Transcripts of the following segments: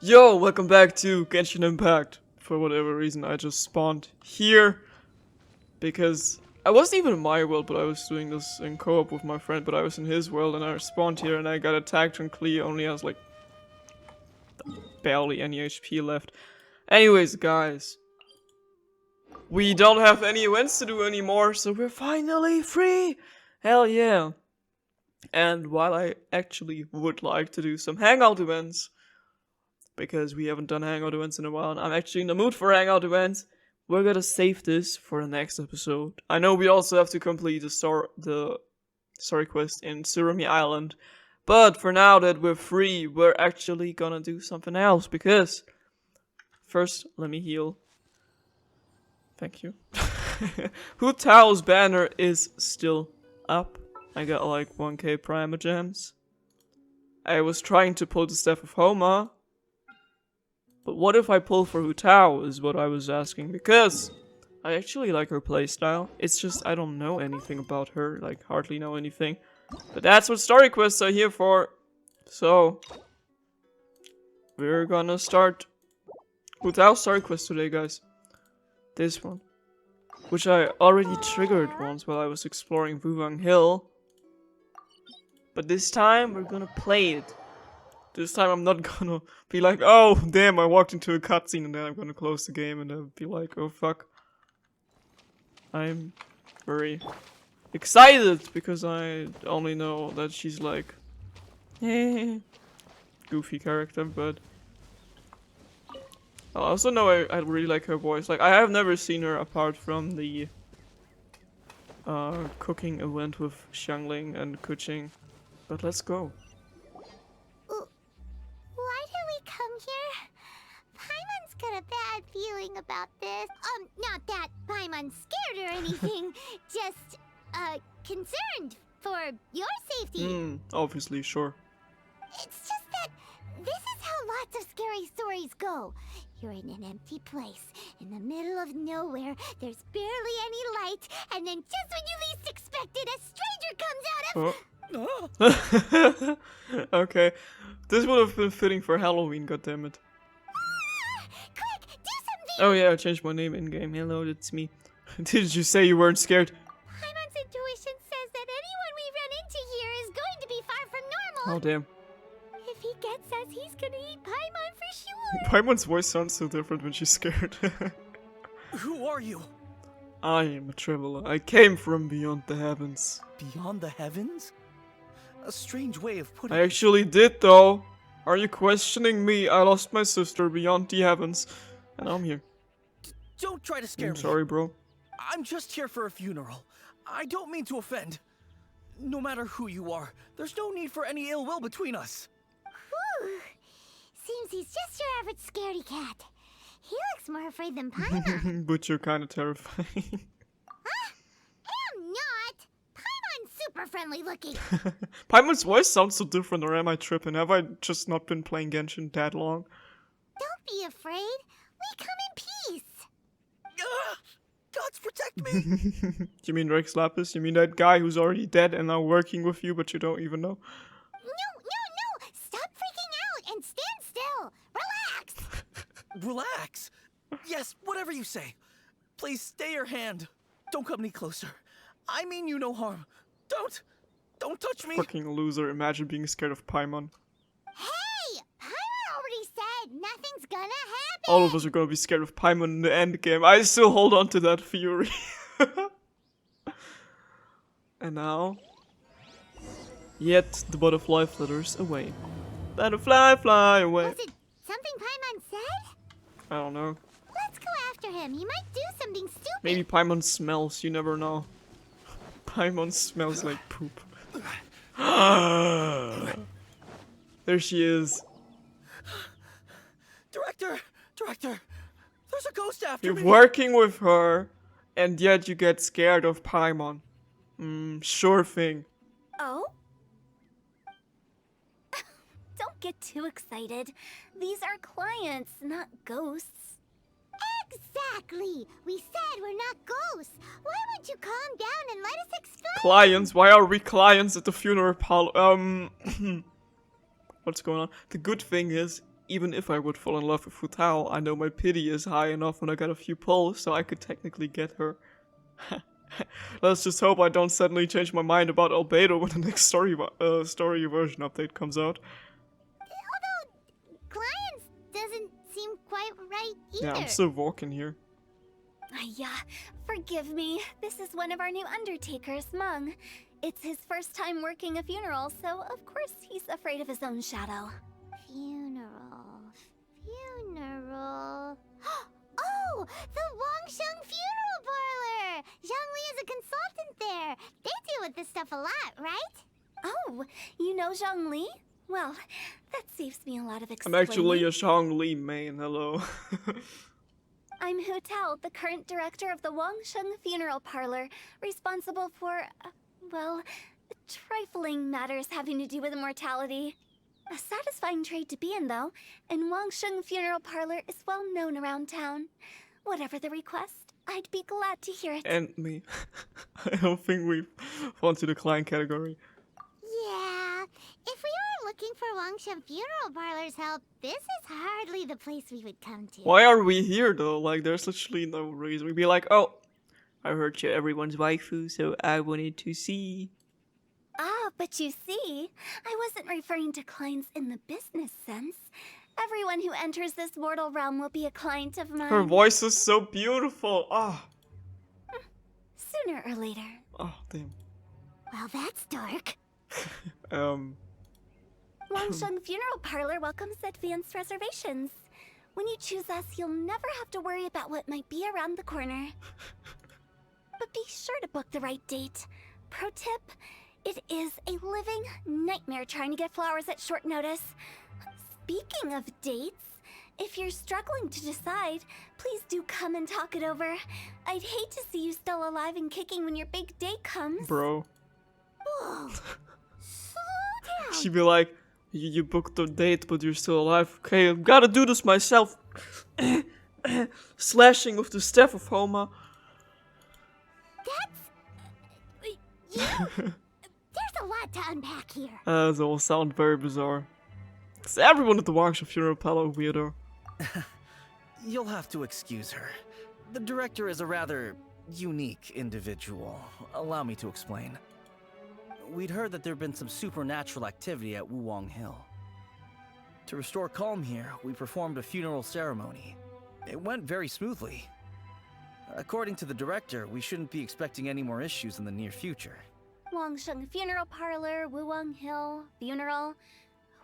Yo, welcome back to Genshin Impact. For whatever reason, I just spawned here because I wasn't even in my world, but I was doing this in co-op with my friend, but I was in his world and I spawned here and I got attacked and Klee only has like barely any HP left. Anyways, guys, we don't have any events to do anymore, so we're finally free! Hell yeah! And while I actually would like to do some hangout events, because we haven't done hangout events in a while, and I'm actually in the mood for hangout events, we're gonna save this for the next episode. I know we also have to complete the story quest in Surami Island, but for now that we're free, we're actually gonna do something else, because first, let me heal. Thank you. Hu Tao's banner is still up. I got like 1k Prima Gems. I was trying to pull the Staff of Homa. But what if I pull for Hu Tao is what I was asking. Because I actually like her playstyle. It's just I don't know anything about her. Like hardly know anything. But that's what story quests are here for. So we're gonna start Hu Tao's story quest today, guys. This one. Which I already triggered once while I was exploring Wuvang Hill. But this time, we're gonna play it. This time I'm not gonna be like, oh, damn, I walked into a cutscene and then I'm gonna close the game and then be like, oh, fuck. I'm very excited because I only know that she's like, goofy character, but I also know I really like her voice. Like, I have never seen her apart from the cooking event with Xiangling and Kuching. But let's go. Why did we come here? Paimon's got a bad feeling about this. Not that Paimon's scared or anything. Just, concerned for your safety. Obviously, sure. It's just that this is how lots of scary stories go. You're in an empty place, in the middle of nowhere, there's barely any light, and then just when you least expect it, a stranger comes out of... Okay, this would have been fitting for Halloween, goddammit. Quick, do something! Oh yeah, I changed my name in-game. Hello, that's me. Did you say you weren't scared? Paimon's intuition says that anyone we run into here is going to be far from normal. Oh damn. If he gets us, he's gonna eat Paimon for sure. Paimon's voice sounds so different when she's scared. Who are you? I am a traveler. I came from beyond the heavens. Beyond the heavens? A strange way of putting I actually did though. Are you questioning me? I lost my sister beyond the heavens. And I'm here. Don't try to scare me. Sorry, bro. I'm just here for a funeral. I don't mean to offend. No matter who you are, there's no need for any ill will between us. Whew. Seems he's just your average scaredy cat. He looks more afraid than Paimon. But you're kind of terrifying. I'm not. Paimon's super friendly looking. Paimon's voice sounds so different, or am I tripping? Have I just not been playing Genshin that long? Don't be afraid. We come in peace. Gods protect me! You mean Rex Lapis? You mean that guy who's already dead and now working with you, but you don't even know? No. Stop freaking out and stand still. Relax. Relax. Yes, whatever you say. Please stay your hand. Don't come any closer. I mean you no harm. Don't touch me. Fucking loser. Imagine being scared of Paimon. Hey, Paimon already said nothing's gonna happen. All of us are gonna be scared of Paimon in the end game. I still hold on to that fury. And now... Yet the butterfly flutters away. Butterfly, fly away. Was it something Paimon said? I don't know. Let's go after him. He might do something stupid. Maybe Paimon smells, you never know. Paimon smells like poop. There she is. Director, there's a ghost after You're me. working with her, and yet you get scared of Paimon. Sure thing. Oh? Don't get too excited. These are clients, not ghosts. Exactly. We said we're not ghosts. Why won't you calm down and let us explain? Clients? Why are we clients at the funeral parlor? What's going on? The good thing is, even if I would fall in love with Futao, I know my pity is high enough when I got a few pulls, so I could technically get her. Let's just hope I don't suddenly change my mind about Albedo when the next story version update comes out. Although, clients doesn't seem quite right either. Yeah, I'm still walking here. Yeah, forgive me. This is one of our new undertakers, Mung. It's his first time working a funeral, so of course he's afraid of his own shadow. Funeral. Oh, the Wangsheng Funeral Parlor! Zhangli is a consultant there. They deal with this stuff a lot, right? Oh, you know Zhongli? Well, that saves me a lot of I'm explaining. actually a Shangli main, hello. I'm Hu Tao, the current director of the Wangsheng Funeral Parlor, responsible for, well, trifling matters having to do with immortality. A satisfying trade to be in, though, and Wangsheng Funeral Parlor is well known around town. Whatever the request, I'd be glad to hear it. And me. I don't think we fall into the client category. Yeah. If we were looking for Wangsheng Funeral Parlor's help, this is hardly the place we would come to. Why are we here though? Like, there's literally no reason. We'd be like, oh, I heard you're everyone's waifu, so I wanted to see. Ah, but you see, I wasn't referring to clients in the business sense. Everyone who enters this mortal realm will be a client of mine. Her voice is so beautiful. Ah. Sooner or later. Oh, damn. Well, that's dark. Wangsheng Funeral Parlor welcomes advanced reservations. When you choose us, you'll never have to worry about what might be around the corner. But be sure to book the right date. Pro tip, it is a living nightmare trying to get flowers at short notice. Speaking of dates, if you're struggling to decide, please do come and talk it over. I'd hate to see you still alive and kicking when your big day comes. Bro. Whoa. Slow down. She'd be like, you booked the date, but you're still alive. Okay, I've gotta do this myself. Slashing with the staff of Homa. There's a lot to unpack here. Those all sound very bizarre. Is everyone at the Wangsheng Funeral Parlor weirdo? You'll have to excuse her. The director is a rather unique individual. Allow me to explain. We'd heard that there'd been some supernatural activity at Wuwang Hill. To restore calm here, we performed a funeral ceremony. It went very smoothly. According to the director, we shouldn't be expecting any more issues in the near future. Wangsheng Funeral Parlor, Wuwang Hill, funeral.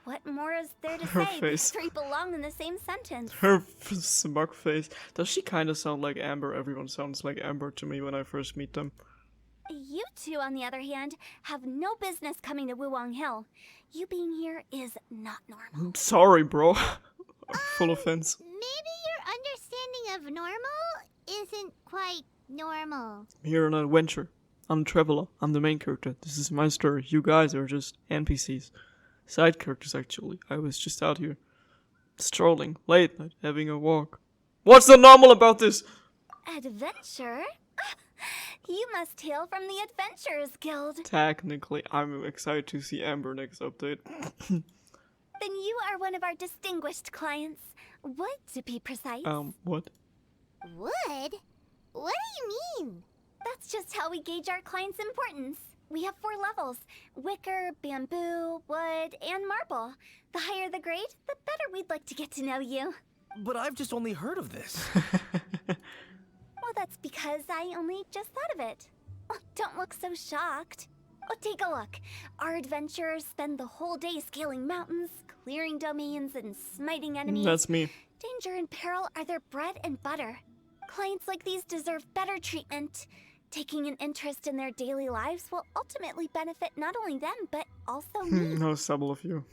What more is there to Her say? face. These three belong in the same sentence. Her smug face. Does she kind of sound like Amber? Everyone sounds like Amber to me when I first meet them. You two, on the other hand, have no business coming to Wuwang Hill. You being here is not normal. I'm sorry, bro. Full offense. Maybe your understanding of normal isn't quite normal. I'm here on an adventure. I'm a traveler. I'm the main character. This is my story. You guys are just NPCs. Side characters, actually. I was just out here. Strolling. Late night. Having a walk. What's so normal about this? Adventure? You must hail from the Adventurers Guild. Technically, I'm excited to see Amber next update. Then you are one of our distinguished clients. Wood, to be precise. What? Wood? What do you mean? That's just how we gauge our clients' importance. We have 4 levels: wicker, bamboo, wood, and marble. The higher the grade, the better we'd like to get to know you. But I've just only heard of this. Well, that's because I only just thought of it. Oh, don't look so shocked. Oh, take a look. Our adventurers spend the whole day scaling mountains, clearing domains, and smiting enemies. That's me. Danger and peril are their bread and butter. Clients like these deserve better treatment. Taking an interest in their daily lives will ultimately benefit not only them, but also me. No subtle of you.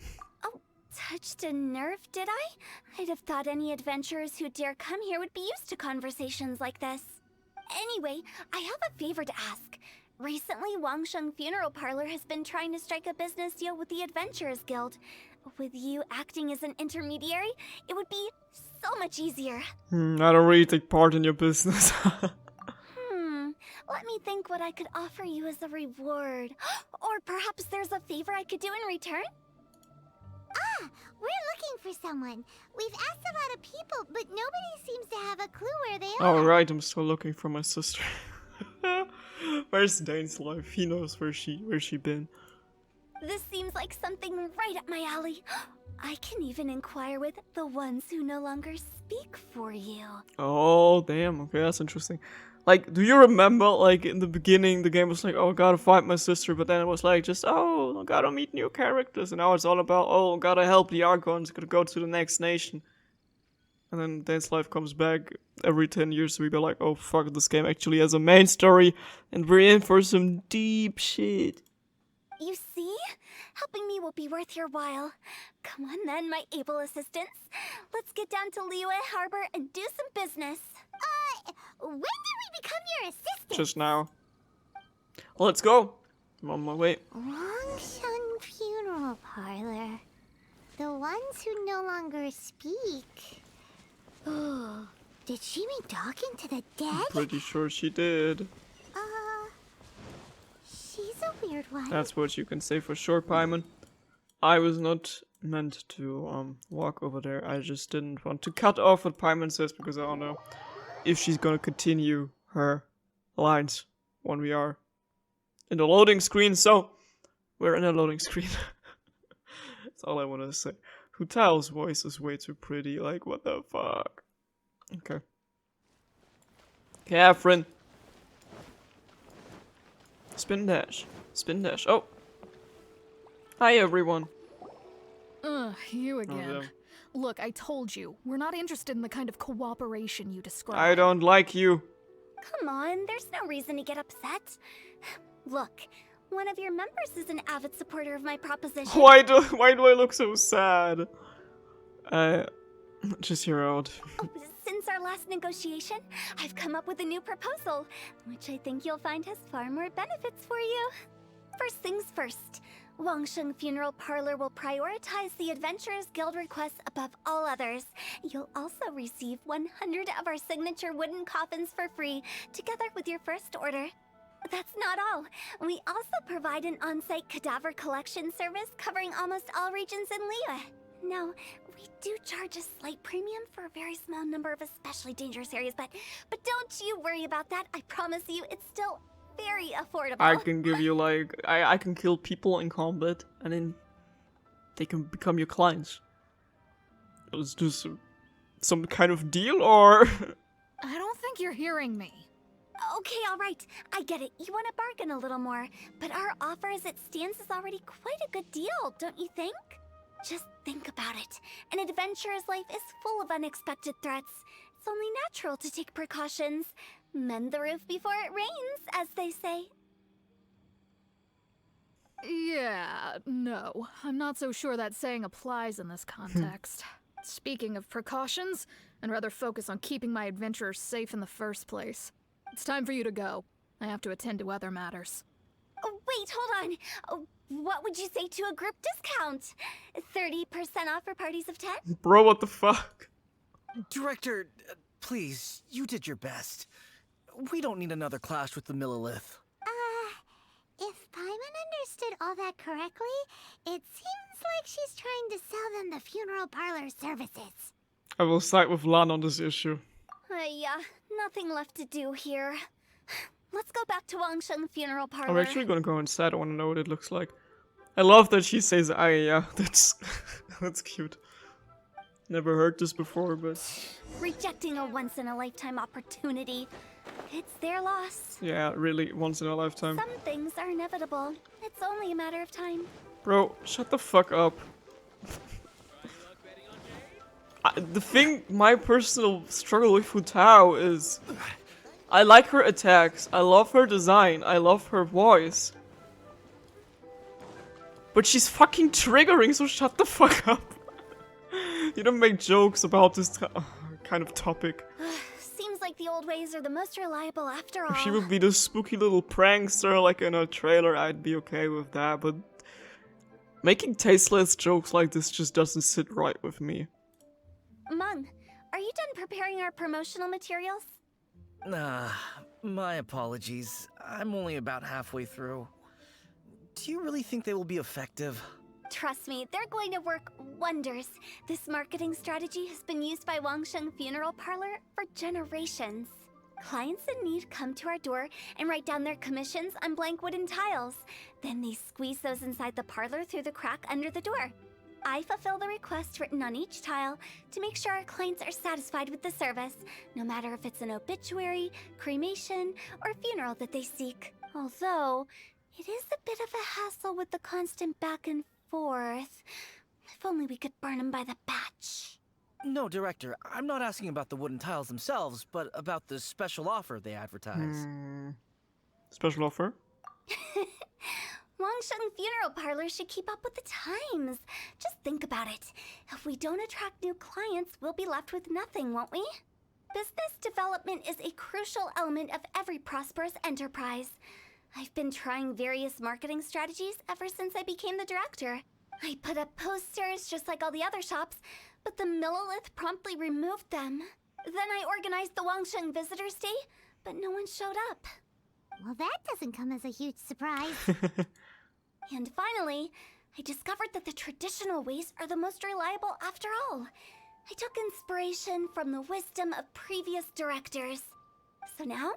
Oh, touched a nerve, did I? I'd have thought any adventurers who dare come here would be used to conversations like this. Anyway, I have a favor to ask. Recently, Wangsheng Funeral Parlor has been trying to strike a business deal with the Adventurers Guild. With you acting as an intermediary, it would be so much easier. I don't really take part in your business. Let me think what I could offer you as a reward. Or perhaps there's a favor I could do in return? We're looking for someone. We've asked a lot of people, but nobody seems to have a clue where they are. Oh, right, I'm still looking for my sister. Where's Dane's life? He knows where she been. This seems like something right up my alley. I can even inquire with the ones who no longer speak for you. Oh, damn. Okay, that's interesting. Like, do you remember, like, in the beginning, the game was like, oh, gotta find my sister, but then it was like, just, oh, gotta meet new characters, and now it's all about, oh, gotta help the Archons, gotta go to the next nation. And then Dane's life comes back every 10 years, so we be like, oh, fuck, this game actually has a main story, and we're in for some deep shit. You see? Helping me will be worth your while. Come on then, my able assistants. Let's get down to Liyue Harbor and do some business. When did we become your assistant? Just now. Let's go. I'm on my way. Wangsheng Funeral Parlor. The ones who no longer speak. Oh, did she mean talking to the dead? Pretty sure she did. She's a weird one. That's what you can say for sure, Paimon. I was not meant to walk over there. I just didn't want to cut off what Paimon says because I don't know if she's gonna continue her lines when we are in the loading screen. So we're in a loading screen. That's all I want to say. Hutao's voice is way too pretty. Like, what the fuck? Okay. Catherine. Spin dash. Spin dash. Oh. Hi, everyone. You again. yeah. Look, I told you, we're not interested in the kind of cooperation you described. I don't like you. Come on, there's no reason to get upset. Look, one of your members is an avid supporter of my proposition. Why do I look so sad? Just hear out. Oh, since our last negotiation, I've come up with a new proposal, which I think you'll find has far more benefits for you. First things first, Wangsheng Funeral Parlor will prioritize the Adventurers Guild requests above all others. You'll also receive 100 of our signature wooden coffins for free, together with your first order. That's not all. We also provide an on-site cadaver collection service covering almost all regions in Liyue. Now, we do charge a slight premium for a very small number of especially dangerous areas, but don't you worry about that. I promise you, it's still very affordable. I can give you like I can kill people in combat and then they can become your clients. Let's do some kind of deal or I don't think you're hearing me. Okay, alright. I get it. You want to bargain a little more, but our offer as it stands is already quite a good deal, don't you think? Just think about it. An adventurer's life is full of unexpected threats. It's only natural to take precautions. Mend the roof before it rains, as they say. Yeah, no. I'm not so sure that saying applies in this context. Speaking of precautions, I'd rather focus on keeping my adventurers safe in the first place. It's time for you to go. I have to attend to other matters. Oh, wait, hold on. What would you say to a group discount? 30% off for parties of 10? bro, what the fuck? Director, please, you did your best. We don't need another clash with the Millilith. If Paimon understood all that correctly, it seems like she's trying to sell them the funeral parlor services. I will side with Lan on this issue. Yeah, nothing left to do here. Let's go back to Wangsheng Funeral Parlor. I'm actually gonna go inside. I wanna know what it looks like. I love that she says yeah, that's that's cute. Never heard this before, but Rejecting a once-in-a-lifetime opportunity. It's their loss. yeah, really, once in a lifetime. Some things are inevitable. It's only a matter of time. Bro, shut the fuck up. The thing, my personal struggle with Hutao is I like her attacks, I love her design, I love her voice. But she's fucking triggering, so shut the fuck up. You don't make jokes about this kind of topic. Seems like the old ways are the most reliable after all. If she would be the spooky little prankster like in a trailer, I'd be okay with that, but making tasteless jokes like this just doesn't sit right with me. Mung, are you done preparing our promotional materials? My apologies. I'm only about halfway through. Do you really think they will be effective? Trust me, they're going to work wonders. This marketing strategy has been used by Wangsheng Funeral Parlor for generations. Clients in need come to our door and write down their commissions on blank wooden tiles. Then they squeeze those inside the parlor through the crack under the door. I fulfill the request written on each tile to make sure our clients are satisfied with the service, no matter if it's an obituary, cremation, or funeral that they seek. Although, it is a bit of a hassle with the constant back and forth. If only we could burn them by the batch. No, Director, I'm not asking about the wooden tiles themselves, but about the special offer they advertise. Special offer? Wangsheng Funeral Parlor should keep up with the times. Just think about it. If we don't attract new clients, we'll be left with nothing, won't we? Business development is a crucial element of every prosperous enterprise. I've been trying various marketing strategies ever since I became the director. I put up posters just like all the other shops, but the Millilith promptly removed them. Then I organized the Wangsheng Visitors Day, but no one showed up. Well, that doesn't come as a huge surprise. And finally, I discovered that the traditional ways are the most reliable after all. I took inspiration from the wisdom of previous directors. So now,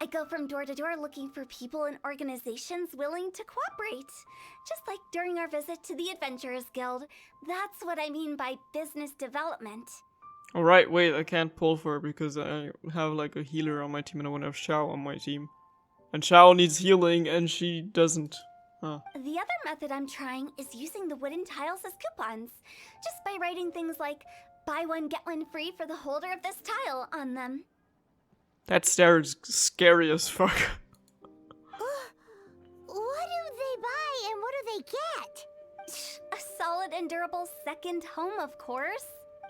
I go from door to door looking for people and organizations willing to cooperate. Just like during our visit to the Adventurers Guild. That's what I mean by business development. Alright, wait, I can't pull for her because I have like a healer on my team and I want to have Xiao on my team. And Xiao needs healing and she doesn't. Huh. The other method I'm trying is using the wooden tiles as coupons. Just by writing things like, buy one get one free for the holder of this tile on them. That stare is scary as fuck. What do they buy and what do they get? A solid and durable second home, of course.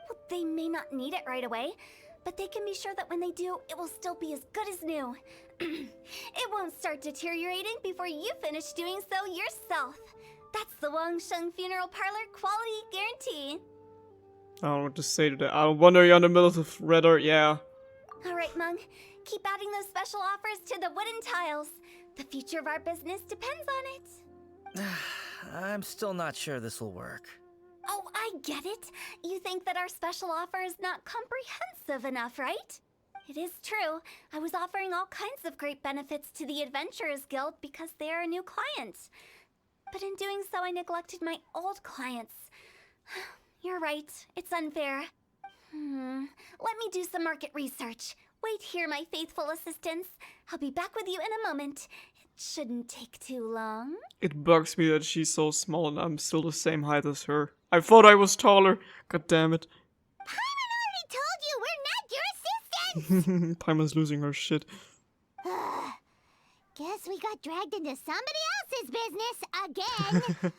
Well, they may not need it right away, but they can be sure that when they do, it will still be as good as new. It won't start deteriorating before you finish doing so yourself. That's the Wangsheng Funeral Parlor quality guarantee. I don't know what to say to that. I wonder you're in the middle of Red Art, yeah. Alright, Mung. Keep adding those special offers to the wooden tiles. The future of our business depends on it. I'm still not sure this will work. Oh, I get it. You think that our special offer is not comprehensive enough, right? It is true. I was offering all kinds of great benefits to the Adventurers Guild because they are a new client. But in doing so, I neglected my old clients. You're right. It's unfair. Let me do some market research. Wait here, my faithful assistants. I'll be back with you in a moment. It shouldn't take too long. It bugs me that she's so small and I'm still the same height as her. I thought I was taller. God damn it. Paimon already told you we're not your assistants! Paimon's losing her shit. Guess we got dragged into somebody else's business again.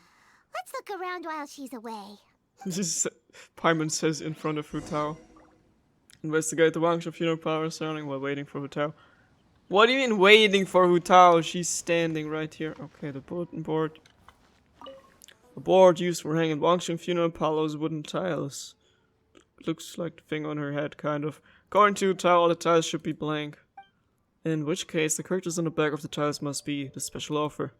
Let's look around while she's away. Paimon says in front of Hu Tao. Investigate the Wangsheng Funeral Parlor surrounding while waiting for Hu Tao. What do you mean waiting for Hu Tao? She's standing right here. Okay, the bulletin board. A board used for hanging Wangsheng Funeral Parlor's wooden tiles. Looks like the thing on her head, kind of. According to Hu Tao, all the tiles should be blank. In which case, the characters on the back of the tiles must be the special offer.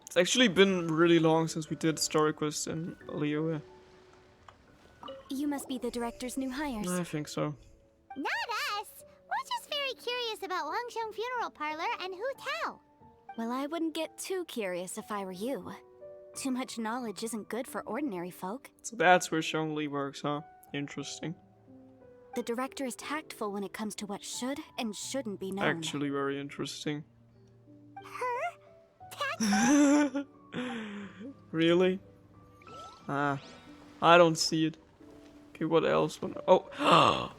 It's actually been really long since we did Story Quest in Liyue. You must be the director's new hires. I think so. Not us. We're just very curious about Wangsheng Funeral Parlor and Hu Tao. Well, I wouldn't get too curious if I were you. Too much knowledge isn't good for ordinary folk. So that's where Zhongli works, huh? Interesting. The director is tactful when it comes to what should and shouldn't be known. Actually very interesting. Her? Really? Ah. I don't see it. Okay, what else? Oh!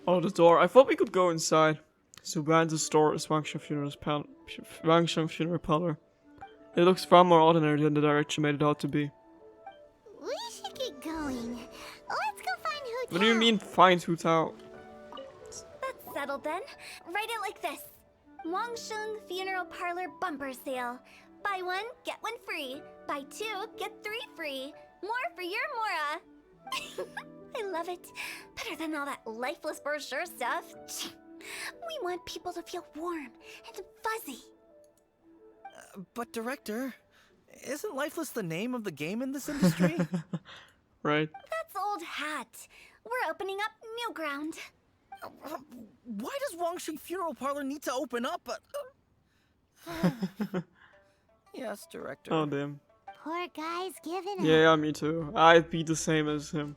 Oh, the door. I thought we could go inside. So behind the store is Wangsheng Funeral Parlor. It looks far more ordinary than the direction made it out to be. We should get going. Let's go find Hu Tao. What do you mean, find Hu Tao? That's settled then. Write it like this. Wangsheng Funeral Parlor Bumper Sale. Buy one, get one free. Buy two, get three free. More for your Mora. I love it. Better than all that lifeless brochure stuff. We want people to feel warm and fuzzy. But director, isn't lifeless the name of the game in this industry? Right? That's old hat. We're opening up new ground. Why does Wangsheng Funeral Parlor need to open up? Yes, director. Oh, damn. Poor guy's giving up. Yeah, me too. I'd be the same as him.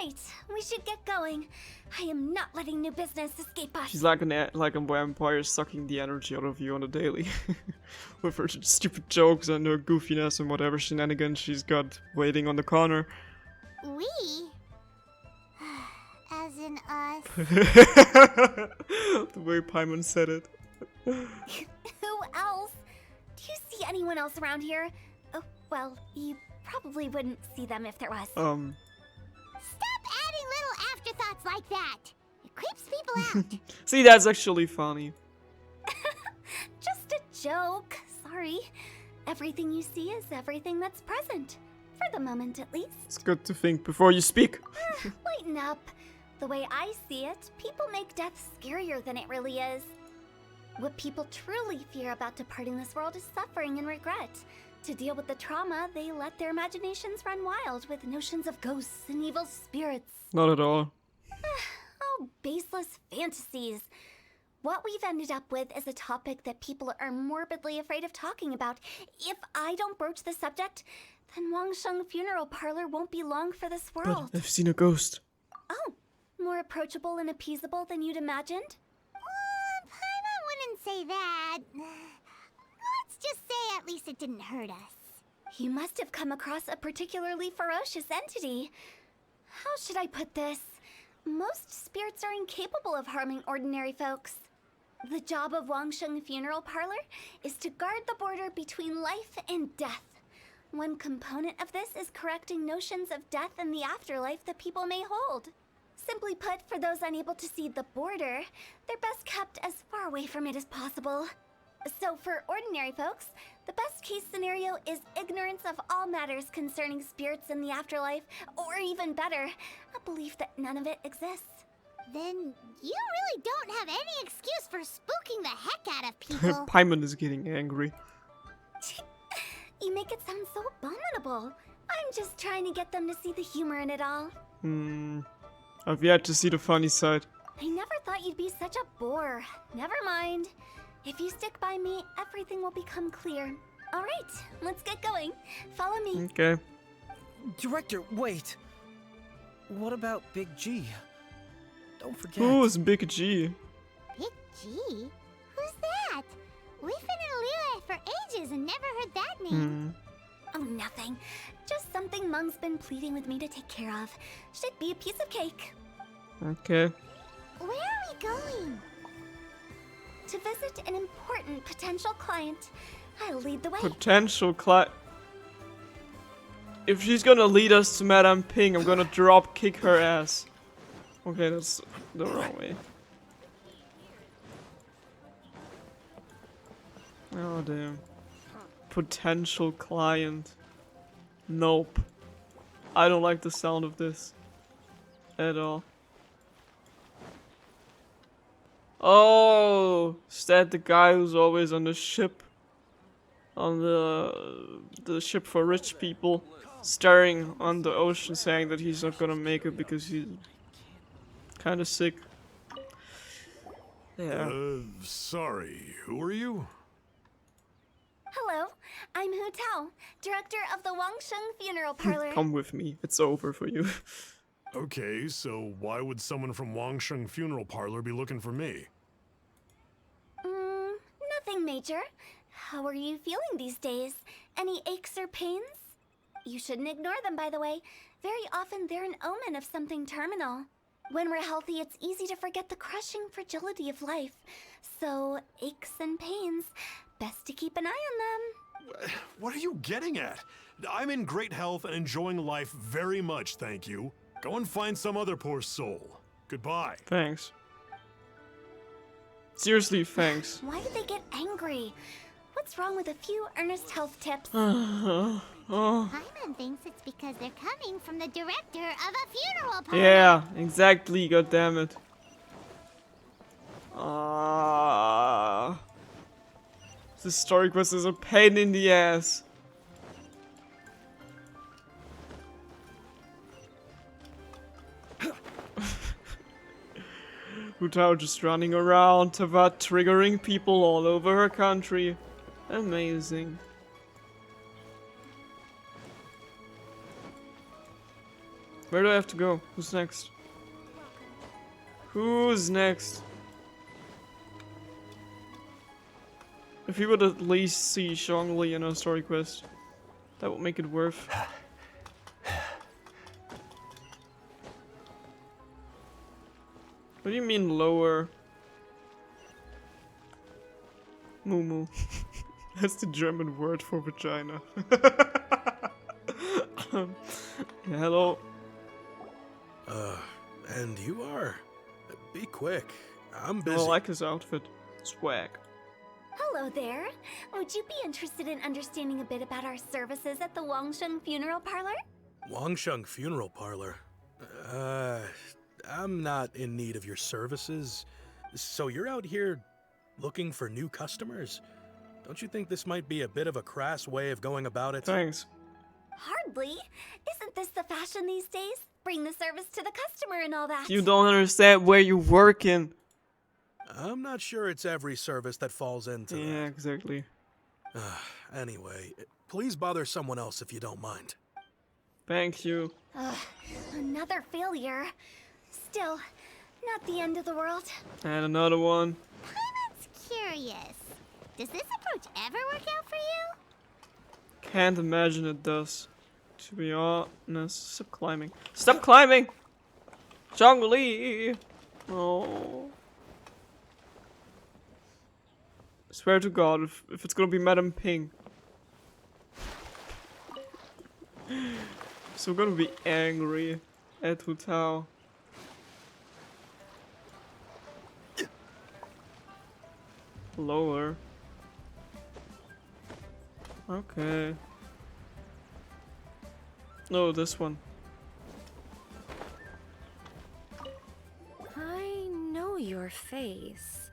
Right, we should get going. I am not letting new business escape us. She's like like a vampire sucking the energy out of you on a daily. With her stupid jokes and her goofiness and whatever shenanigans she's got waiting on the corner. We? As in us. The way Paimon said it. Who else? Do you see anyone else around here? Oh, well, you probably wouldn't see them if there was. Stop adding little afterthoughts like that. It creeps people out. See, that's actually funny. Just a joke. Sorry. Everything you see is everything that's present. For the moment, at least. It's good to think before you speak. Lighten up. The way I see it, people make death scarier than it really is. What people truly fear about departing this world is suffering and regret. To deal with the trauma, they let their imaginations run wild with notions of ghosts and evil spirits. Not at all. Oh, baseless fantasies. What we've ended up with is a topic that people are morbidly afraid of talking about. If I don't broach the subject, then Wangsheng Funeral Parlor won't be long for this world. But I've seen a ghost. Oh, more approachable and appeasable than you'd imagined? Paimon wouldn't say that. Let's just say at least it didn't hurt us. You must have come across a particularly ferocious entity. How should I put this? Most spirits are incapable of harming ordinary folks. The job of Wangsheng Funeral Parlor is to guard the border between life and death. One component of this is correcting notions of death and the afterlife that people may hold. Simply put, for those unable to see the border, they're best kept as far away from it as possible. So for ordinary folks, the best case scenario is ignorance of all matters concerning spirits in the afterlife, or even better, a belief that none of it exists. Then you really don't have any excuse for spooking the heck out of people. Paimon is getting angry. You make it sound so abominable. I'm just trying to get them to see the humor in it all. I've yet to see the funny side. I never thought you'd be such a bore. Never mind. If you stick by me, everything will become clear. All right, let's get going. Follow me. Okay. Director, wait. What about Big G? Don't forget. Who is Big G? Big G? Who's that? We've been in Liyue for ages and never heard that name. Oh, nothing. Just something Mung's been pleading with me to take care of. Should be a piece of cake. Okay. Where are we going? To visit an important potential client. I'll lead the way. Potential client. If she's gonna lead us to Madame Ping, I'm gonna drop kick her ass. Okay, that's the wrong way. Oh damn. Potential client. Nope. I don't like the sound of this. At all. Oh, is that the guy who's always on the ship? On the ship for rich people, staring on the ocean, saying that he's not gonna make it because he's kind of sick. Yeah. Sorry, who are you? Hello, I'm Hu Tao, director of the Wangsheng Funeral Parlor. Come with me. It's over for you. Okay, so why would someone from Wangsheng Funeral Parlor be looking for me? Nothing major. How are you feeling these days? Any aches or pains? You shouldn't ignore them, by the way. Very often they're an omen of something terminal. When we're healthy, it's easy to forget the crushing fragility of life. So, aches and pains, best to keep an eye on them. What are you getting at? I'm in great health and enjoying life very much, thank you. Go and find some other poor soul. Goodbye. Thanks. Seriously, thanks. Why did they get angry? What's wrong with a few earnest health tips? Oh. Paimon thinks it's because they're coming from the director of a funeral parlor. Yeah, exactly, god damn it. This story quest is a pain in the ass. Hutao just running around, Tava triggering people all over her country. Amazing. Where do I have to go? Who's next? Who's next? If we would at least see Zhongli in our story quest, that would make it worth. What do you mean lower? Mumu. That's the German word for vagina. Yeah, hello. And you are? Be quick. I'm I busy. like his outfit. Swag. Hello there. Would you be interested in understanding a bit about our services at the Wangsheng Funeral Parlor? Wangsheng Funeral Parlor. I'm not in need of your services. So you're out here looking for new customers? Don't you think this might be a bit of a crass way of going about it? Thanks. Hardly. Isn't this the fashion these days? Bring the service to the customer and all that. You don't understand where you're working. I'm not sure it's every service that falls into Yeah, exactly. that. Anyway, please bother someone else if you don't mind. Thank you. Ugh, another failure. Still, not the end of the world. And another one. Paimon's curious. Does this approach ever work out for you? Can't imagine it does. To be honest, stop climbing. Stop climbing! Zhongli! Oh. Swear to God, if it's gonna be Madame Ping. So I'm gonna be angry at Hutao. Lower. Okay. No, this one. I know your face.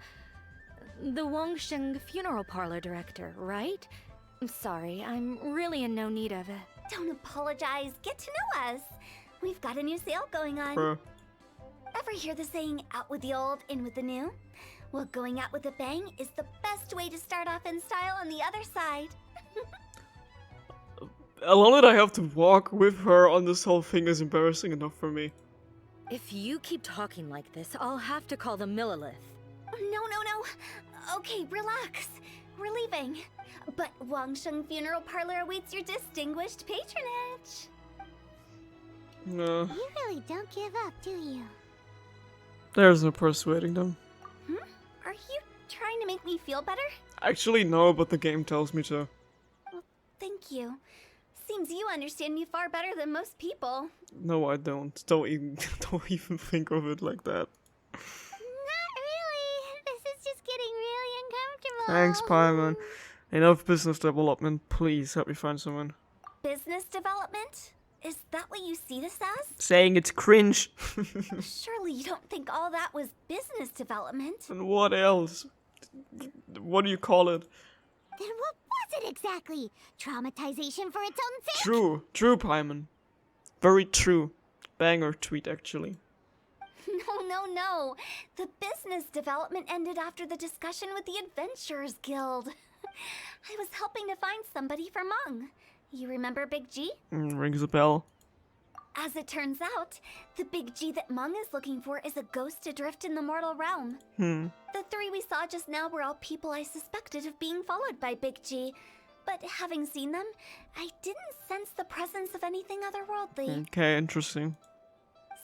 The Wangsheng Funeral Parlor director, right? I'm sorry, I'm really in no need of it. Don't apologize. Get to know us. We've got a new sale going on. Bruh. Ever hear the saying, out with the old, in with the new? Well, going out with a bang is the best way to start off in style on the other side. Alone that I have to walk with her on this whole thing is embarrassing enough for me. If you keep talking like this, I'll have to call the Millilith. No. Okay, relax. We're leaving. But Wangsheng Funeral Parlor awaits your distinguished patronage. No, You really don't give up, do you? there's no persuading them. Are you trying to make me feel better? Actually, no, but the game tells me to. Well, thank you. Seems you understand me far better than most people. No, I don't. Don't even, don't even think of it like that. Not really. This is just getting really uncomfortable. Thanks, Paimon. Enough business development. Please help me find someone. Business development? Is that what you see this as? Saying it's cringe. Surely you don't think all that was business development. And what else? What do you call it? Then what was it exactly? Traumatization for its own sake? True, Paimon. Very true. Banger tweet, actually. No. The business development ended after the discussion with the Adventurers Guild. I was helping to find somebody for Mung. You remember Big G? Rings a bell. As it turns out, the Big G that Mung is looking for is a ghost adrift in the mortal realm. The three we saw just now were all people I suspected of being followed by Big G. But having seen them, I didn't sense the presence of anything otherworldly. Okay, interesting.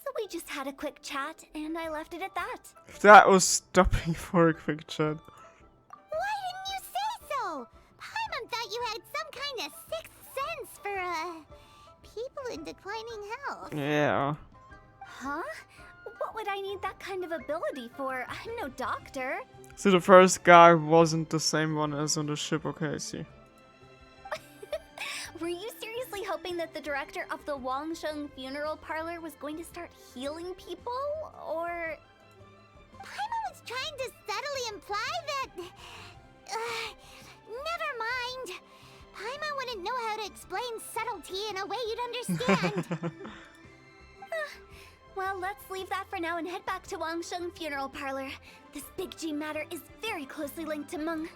So we just had a quick chat, and I left it at that. That was stopping for a quick chat. Why didn't you say so? Paimon thought you had some kind of sixth sense for, people in declining health. Yeah. Huh? What would I need that kind of ability for? I'm no doctor. So the first guy wasn't the same one as on the ship. Okay, I see. Were you seriously hoping that the director of the Wangsheng Funeral Parlor was going to start healing people? Or... Paimon was trying to subtly imply that... Never mind. Paimon wouldn't know how to explain subtlety in a way you'd understand. Well, let's leave that for now and head back to Wangsheng Funeral Parlor. This Big G matter is very closely linked to Meng.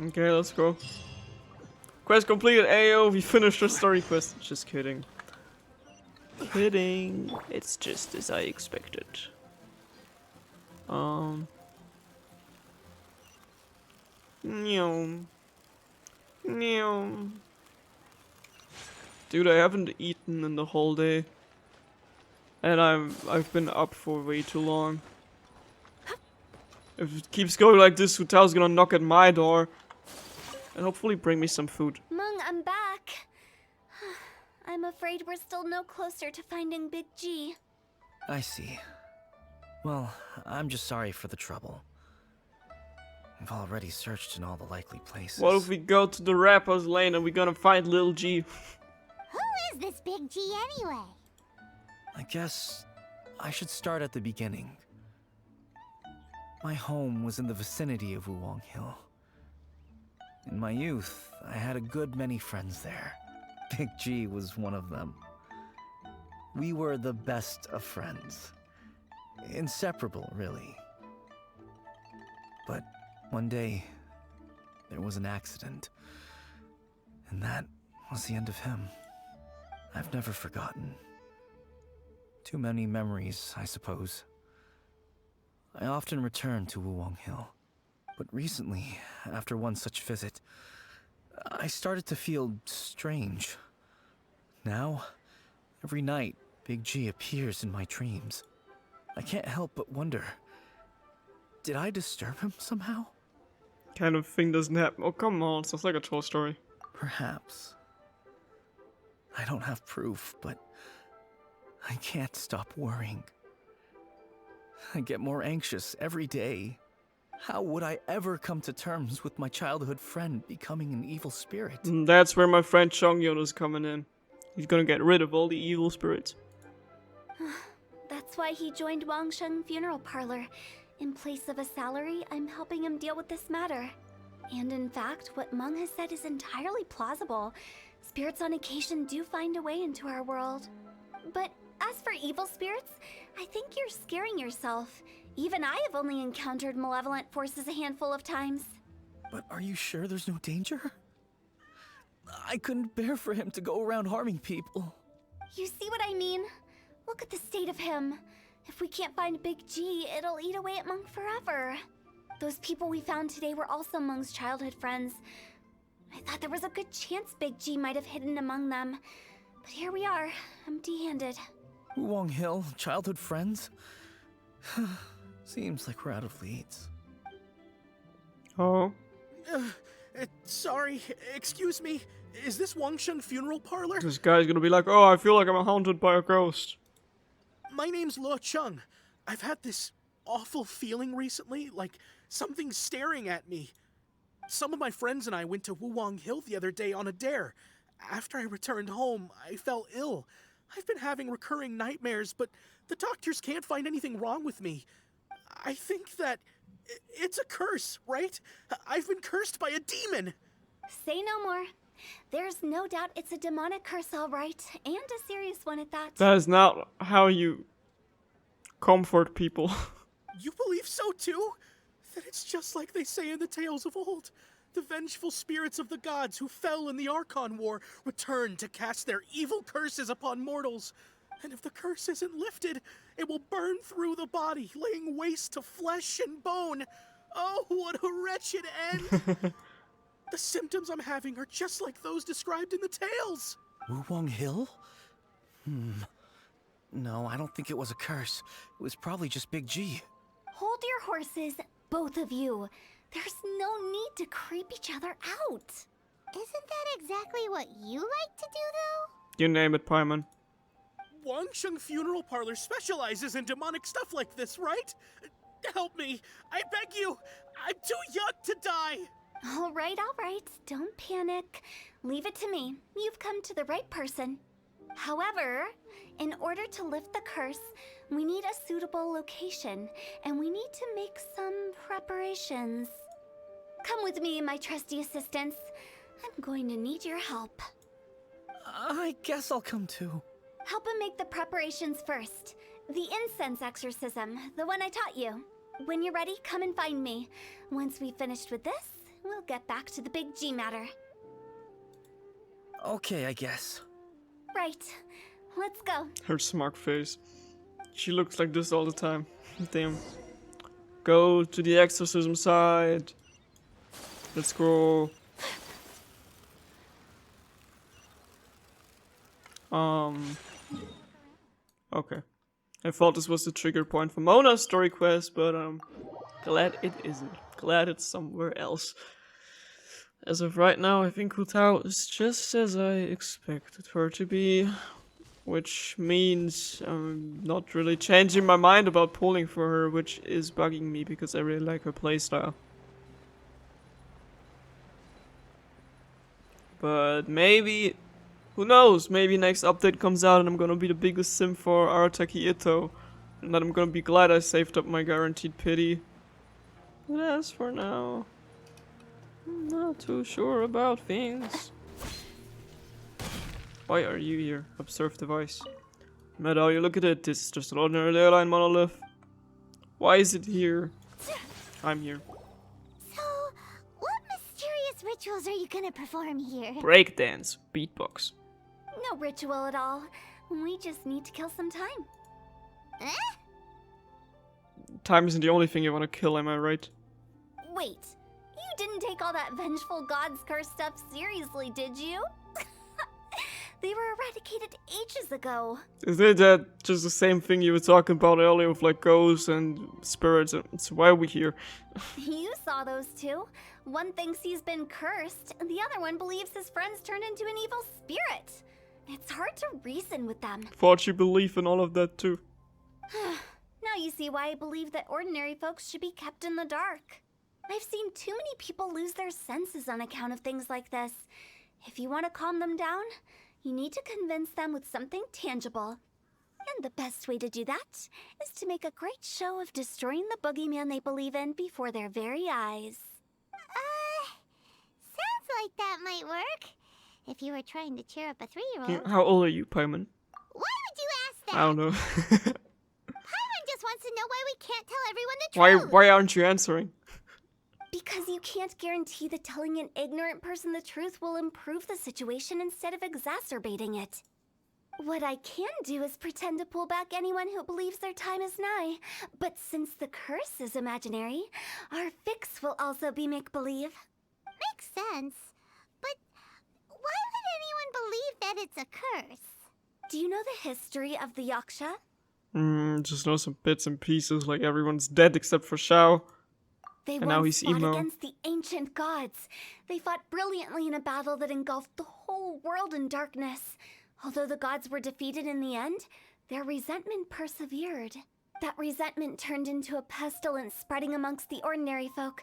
Okay, let's go. Quest completed, Ayo. We finished our story quest. Just kidding. Kidding. It's just as I expected. Meow. Meow. Dude, I haven't eaten in the whole day. And I've been up for way too long. If it keeps going like this, Hutao's gonna knock at my door. And hopefully bring me some food. Meng, I'm back. I'm afraid we're still no closer to finding Big G. I see. Well, I'm just sorry for the trouble. We've already searched in all the likely places. What if we go to the rapper's lane and we're gonna find Lil G? Who is this Big G anyway? I guess I should start at the beginning. My home was in the vicinity of Wuwang Hill. In my youth, I had a good many friends there. Big G was one of them. We were the best of friends. Inseparable, really. But one day, there was an accident. And that was the end of him. I've never forgotten. Too many memories, I suppose. I often return to Wuwang Hill. But recently, after one such visit, I started to feel strange. Now, every night, Big G appears in my dreams. I can't help but wonder, did I disturb him somehow? Kind of thing doesn't happen. Oh, come on. Sounds like a troll story. Perhaps. I don't have proof, but I can't stop worrying. I get more anxious every day. How would I ever come to terms with my childhood friend becoming an evil spirit? And that's where my friend Chongyun is coming in. He's gonna get rid of all the evil spirits. That's why he joined Wangsheng Funeral Parlor. In place of a salary, I'm helping him deal with this matter. And in fact, what Meng has said is entirely plausible. Spirits on occasion do find a way into our world. But as for evil spirits, I think you're scaring yourself. Even I have only encountered malevolent forces a handful of times. But are you sure there's no danger? I couldn't bear for him to go around harming people. You see what I mean? Look at the state of him. If we can't find Big G, it'll eat away at Meng forever. Those people we found today were also Meng's childhood friends. I thought there was a good chance Big G might have hidden among them. But here we are, empty-handed. Wuwang Hill, childhood friends? Seems like we're out of leads. Oh. Sorry, excuse me. Is this Wangsheng Funeral Parlor? This guy's gonna be like, oh, I feel like I'm haunted by a ghost. My name's Luo Chung. I've had this awful feeling recently, like something's staring at me. Some of my friends and I went to Wuwang Hill the other day on a dare. After I returned home, I fell ill. I've been having recurring nightmares, but the doctors can't find anything wrong with me. I think that it's a curse, right? I've been cursed by a demon. Say no more. There's no doubt it's a demonic curse, all right, and a serious one at that. That is not how you comfort people. You believe so too? That it's just like they say in the tales of old. The vengeful spirits of the gods who fell in the Archon War return to cast their evil curses upon mortals. And if the curse isn't lifted, it will burn through the body, laying waste to flesh and bone. Oh, what a wretched end! The symptoms I'm having are just like those described in the tales. Wuwang Hill? No, I don't think it was a curse. It was probably just Big G. Hold your horses, both of you. There's no need to creep each other out. Isn't that exactly what you like to do, though? You name it, Paimon. Wangsheng Funeral Parlor specializes in demonic stuff like this, right? Help me. I beg you. I'm too young to die. All right. Don't panic. Leave it to me. You've come to the right person. However, in order to lift the curse, we need a suitable location, and we need to make some preparations. Come with me, my trusty assistants. I'm going to need your help. I guess I'll come too. Help him make the preparations first. The incense exorcism, the one I taught you. When you're ready, come and find me. Once we've finished with this, we'll get back to the big G matter. Okay, I guess. Right. Let's go. Her smug face. She looks like this all the time. Damn. Go to the exorcism side. Let's go. Okay. I thought this was the trigger point for Mona's story quest, but I'm glad it isn't. Glad it's somewhere else. As of right now, I think Hu Tao is just as I expected her to be. Which means I'm not really changing my mind about pulling for her, which is bugging me because I really like her playstyle. But maybe, who knows, maybe next update comes out and I'm gonna be the biggest sim for Arataki Itto. And then I'm gonna be glad I saved up my guaranteed pity. But as for now, I'm not too sure about things. Why are you here? Observe device. Matter how you look at it, this is just an ordinary airline monolith. Why is it here? I'm here. So, what mysterious rituals are you gonna perform here? Breakdance. Beatbox. No ritual at all. We just need to kill some time. Eh? Time isn't the only thing you want to kill, am I right? Wait, you didn't take all that vengeful god's curse stuff seriously, did you? They were eradicated ages ago. Isn't that just the same thing you were talking about earlier with like ghosts and spirits? So why are we here? You saw those two. One thinks he's been cursed, and the other one believes his friends turned into an evil spirit. It's hard to reason with them. Thought you believe in all of that too. Now you see why I believe that ordinary folks should be kept in the dark. I've seen too many people lose their senses on account of things like this. If you want to calm them down, you need to convince them with something tangible. And the best way to do that is to make a great show of destroying the boogeyman they believe in before their very eyes. Sounds like that might work. If you were trying to cheer up a 3-year-old. How old are you, Paimon? Why would you ask that? I don't know. Paimon just wants to know why we can't tell everyone the truth. Why aren't you answering? Because you can't guarantee that telling an ignorant person the truth will improve the situation instead of exacerbating it. What I can do is pretend to pull back anyone who believes their time is nigh. But since the curse is imaginary, our fix will also be make-believe. Makes sense. But why would anyone believe that it's a curse? Do you know the history of the Yaksha? Just know some bits and pieces, like everyone's dead except for Shao. They And now once he's fought emo. against the ancient gods. They fought brilliantly in a battle that engulfed the whole world in darkness. Although the gods were defeated in the end, their resentment persevered. That resentment turned into a pestilence spreading amongst the ordinary folk.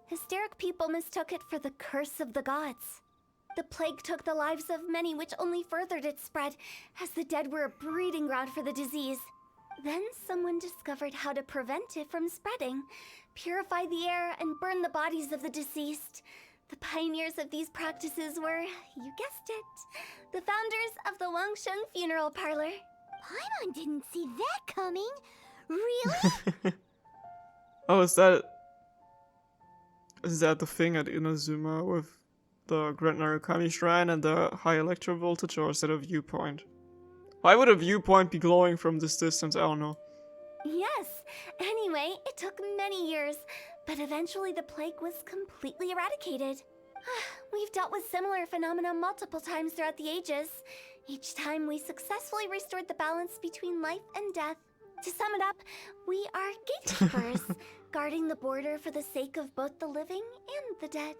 Hysteric people mistook it for the curse of the gods. The plague took the lives of many, which only furthered its spread, as the dead were a breeding ground for the disease. Then someone discovered how to prevent it from spreading, purify the air, and burn the bodies of the deceased. The pioneers of these practices were, you guessed it, the founders of the Wangsheng Funeral Parlor. Paimon didn't see that coming. Really? Oh, is that the thing at Inazuma with the Grand Narukami Shrine and the high electro voltage, or is that a viewpoint? Why would a viewpoint be glowing from this distance? I don't know. Yes. Anyway, it took many years, but eventually the plague was completely eradicated. We've dealt with similar phenomena multiple times throughout the ages. Each time we successfully restored the balance between life and death. To sum it up, we are gatekeepers, guarding the border for the sake of both the living and the dead.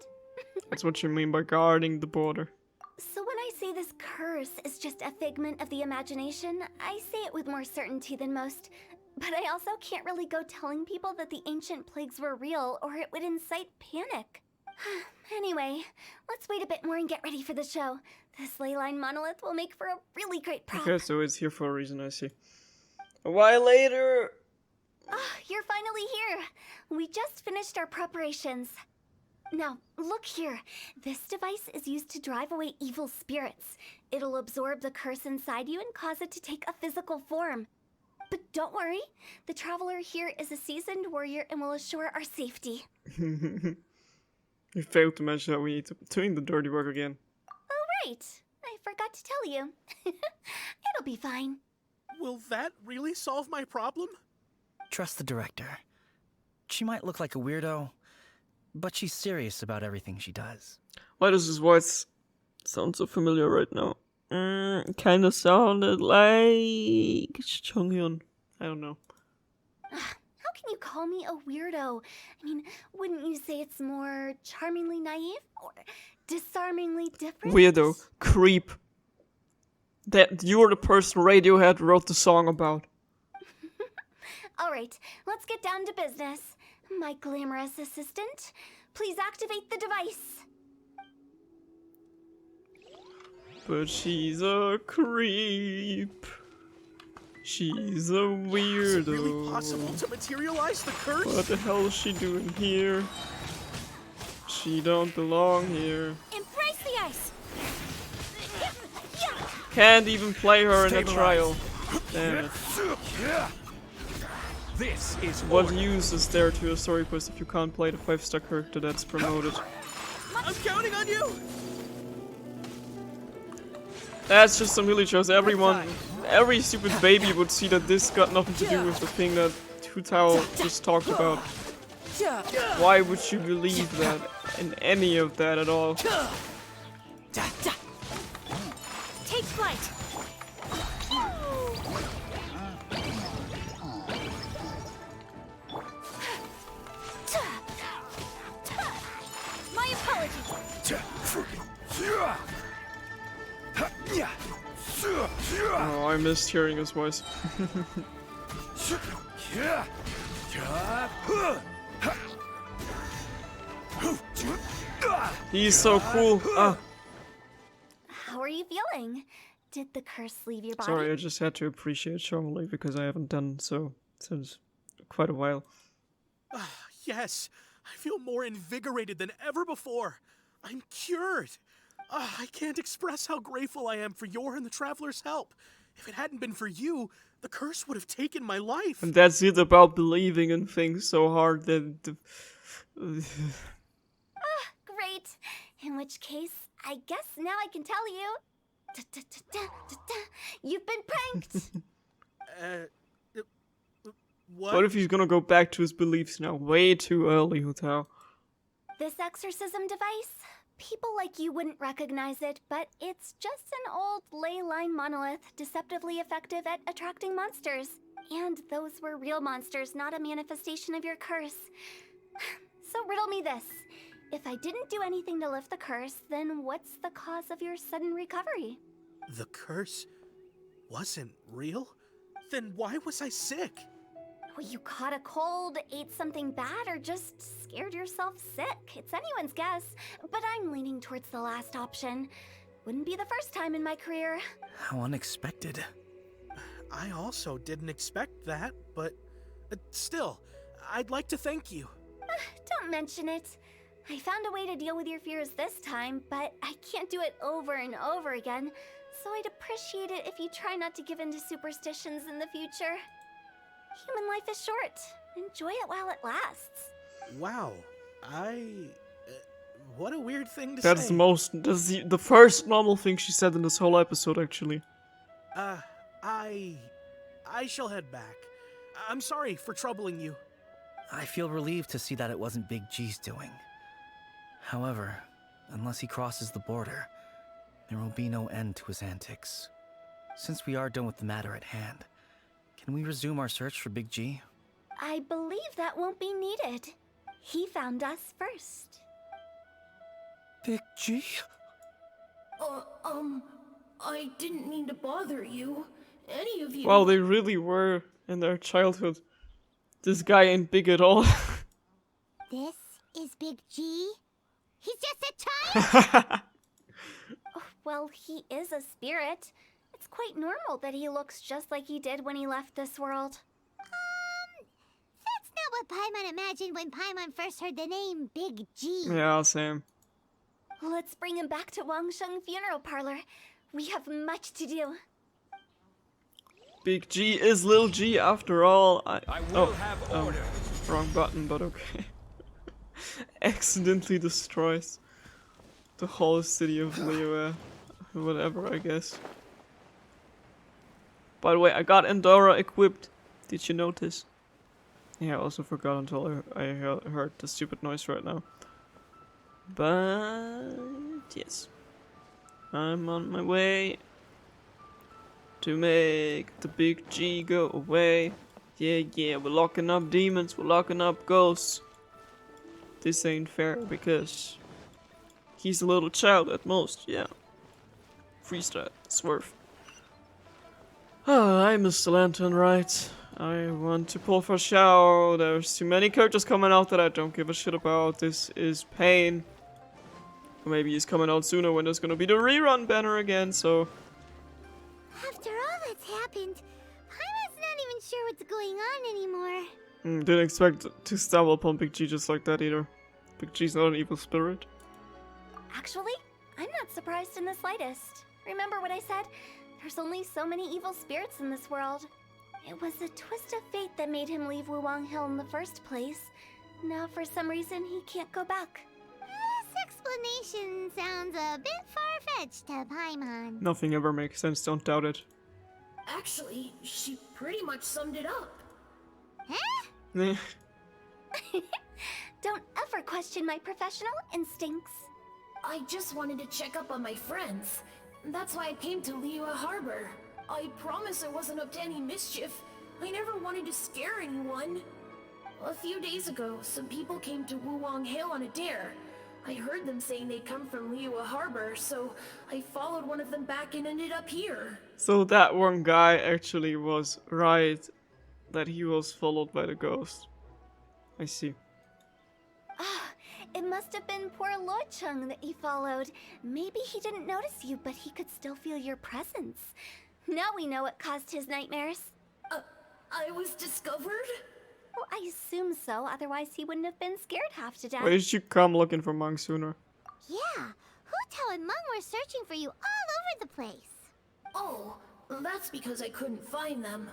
That's what you mean by guarding the border. So when I say this curse is just a figment of the imagination, I say it with more certainty than most. But I also can't really go telling people that the ancient plagues were real, or it would incite panic. Anyway, let's wait a bit more and get ready for the show. This ley line monolith will make for a really great prop. Okay, so it's here for a reason, I see. A while later... Oh, you're finally here. We just finished our preparations. Now, look here. This device is used to drive away evil spirits. It'll absorb the curse inside you and cause it to take a physical form. But don't worry, the traveler here is a seasoned warrior and will assure our safety. You failed to mention that we need to doing the dirty work again. Oh, right. I forgot to tell you. It'll be fine. Will that really solve my problem? Trust the director. She might look like a weirdo, but she's serious about everything she does. Why does his voice sound so familiar right now? Kinda sounded like Chonghyun. I don't know. How can you call me a weirdo? I mean, wouldn't you say it's more charmingly naive or disarmingly different? Weirdo. Creep. That you're the person Radiohead wrote the song about. Alright, let's get down to business. My glamorous assistant, please activate the device. But she's a creep. She's a weirdo. Is it really possible to materialize the curse? What the hell is she doing here? She don't belong here. Embrace the ice! Can't even play her in a trial. Damn it. This is What use is there to a story quest if you can't play the 5-star character that's promoted? I'm counting on you! That's just some really shows everyone, every stupid baby would see that this got nothing to do with the thing that Hu Tao just talked about. Why would you believe that in any of that at all? Take flight! My apologies! Oh, I missed hearing his voice. He's so cool. Ah, How are you feeling? Did the curse leave your body? sorry, I just had to appreciate Chongli because I haven't done so since quite a while. Yes, I feel more invigorated than ever before. I'm cured. I can't express how grateful I am for your and the Traveler's help. If it hadn't been for you, the curse would have taken my life. And that's it about believing in things so hard that... Great. In which case, I guess now I can tell you. You've been pranked. What? What if he's gonna go back to his beliefs now? Way too early, Hu Tao. This exorcism device, people like you wouldn't recognize it, but it's just an old ley line monolith deceptively effective at attracting monsters. And those were real monsters, not a manifestation of your curse. So riddle me this. If I didn't do anything to lift the curse, then what's the cause of your sudden recovery? The curse wasn't real? Then why was I sick? Well, you caught a cold, ate something bad, or just scared yourself sick. It's anyone's guess, but I'm leaning towards the last option. Wouldn't be the first time in my career. How unexpected. I also didn't expect that, but still, I'd like to thank you. Don't mention it. I found a way to deal with your fears this time, but I can't do it over and over again, so I'd appreciate it if you try not to give in to superstitions in the future. Human life is short. Enjoy it while it lasts. Wow, what a weird thing to That's say. that's the first normal thing she said in this whole episode, actually. I shall head back. I'm sorry for troubling you. I feel relieved to see that it wasn't Big G's doing. However, unless he crosses the border, there will be no end to his antics. Since we are done with the matter at hand, can we resume our search for Big G? I believe that won't be needed. He found us first. Big G? I didn't mean to bother you. Any of you. Wow, they really were in their childhood. This guy ain't big at all. This is Big G? He's just a child? Well, he is a spirit. It's quite normal that he looks just like he did when he left this world. That's not what Paimon imagined when Paimon first heard the name Big G. Yeah, same. Let's bring him back to Wangsheng Funeral Parlor. We have much to do. Big G is little G after all. I will have order. Wrong button, but okay. Accidentally destroys the whole city of Liyue. Whatever, I guess. By the way, I got Endora equipped. Did you notice? Yeah, I also forgot until I heard the stupid noise right now. But yes, I'm on my way to make the Big G go away. Yeah, we're locking up demons, we're locking up ghosts. This ain't fair because he's a little child at most, yeah. Freestyle, swerve. Oh, I missed the lantern, right? I want to pull for Xiao. There's too many characters coming out that I don't give a shit about. This is pain. Or maybe he's coming out sooner when there's gonna be the rerun banner again, so... After all that's happened, Paimon's not even sure what's going on anymore. Didn't expect to stumble upon Big G just like that either. Big G's not an evil spirit. Actually, I'm not surprised in the slightest. Remember what I said? There's only so many evil spirits in this world. It was a twist of fate that made him leave Wuwang Hill in the first place. Now for some reason he can't go back. This explanation sounds a bit far-fetched to Paimon. Nothing ever makes sense, don't doubt it. Actually, she pretty much summed it up. Huh? Don't ever question my professional instincts. I just wanted to check up on my friends. That's why I came to Liyue Harbor. I promise I wasn't up to any mischief. I never wanted to scare anyone. A few days ago, some people came to Wuwang Hill on a dare. I heard them saying they'd come from Liyue Harbor, so I followed one of them back and ended up here. So that one guy actually was right, that he was followed by the ghost. I see. Ah, it must have been poor Luocheng that you followed. Maybe he didn't notice you, but he could still feel your presence. Now we know what caused his nightmares. I was discovered? Well, I assume so, otherwise he wouldn't have been scared half to death. Why did you come looking for Meng sooner? Yeah, Hu-Tao and Meng were searching for you all over the place. Oh, that's because I couldn't find them.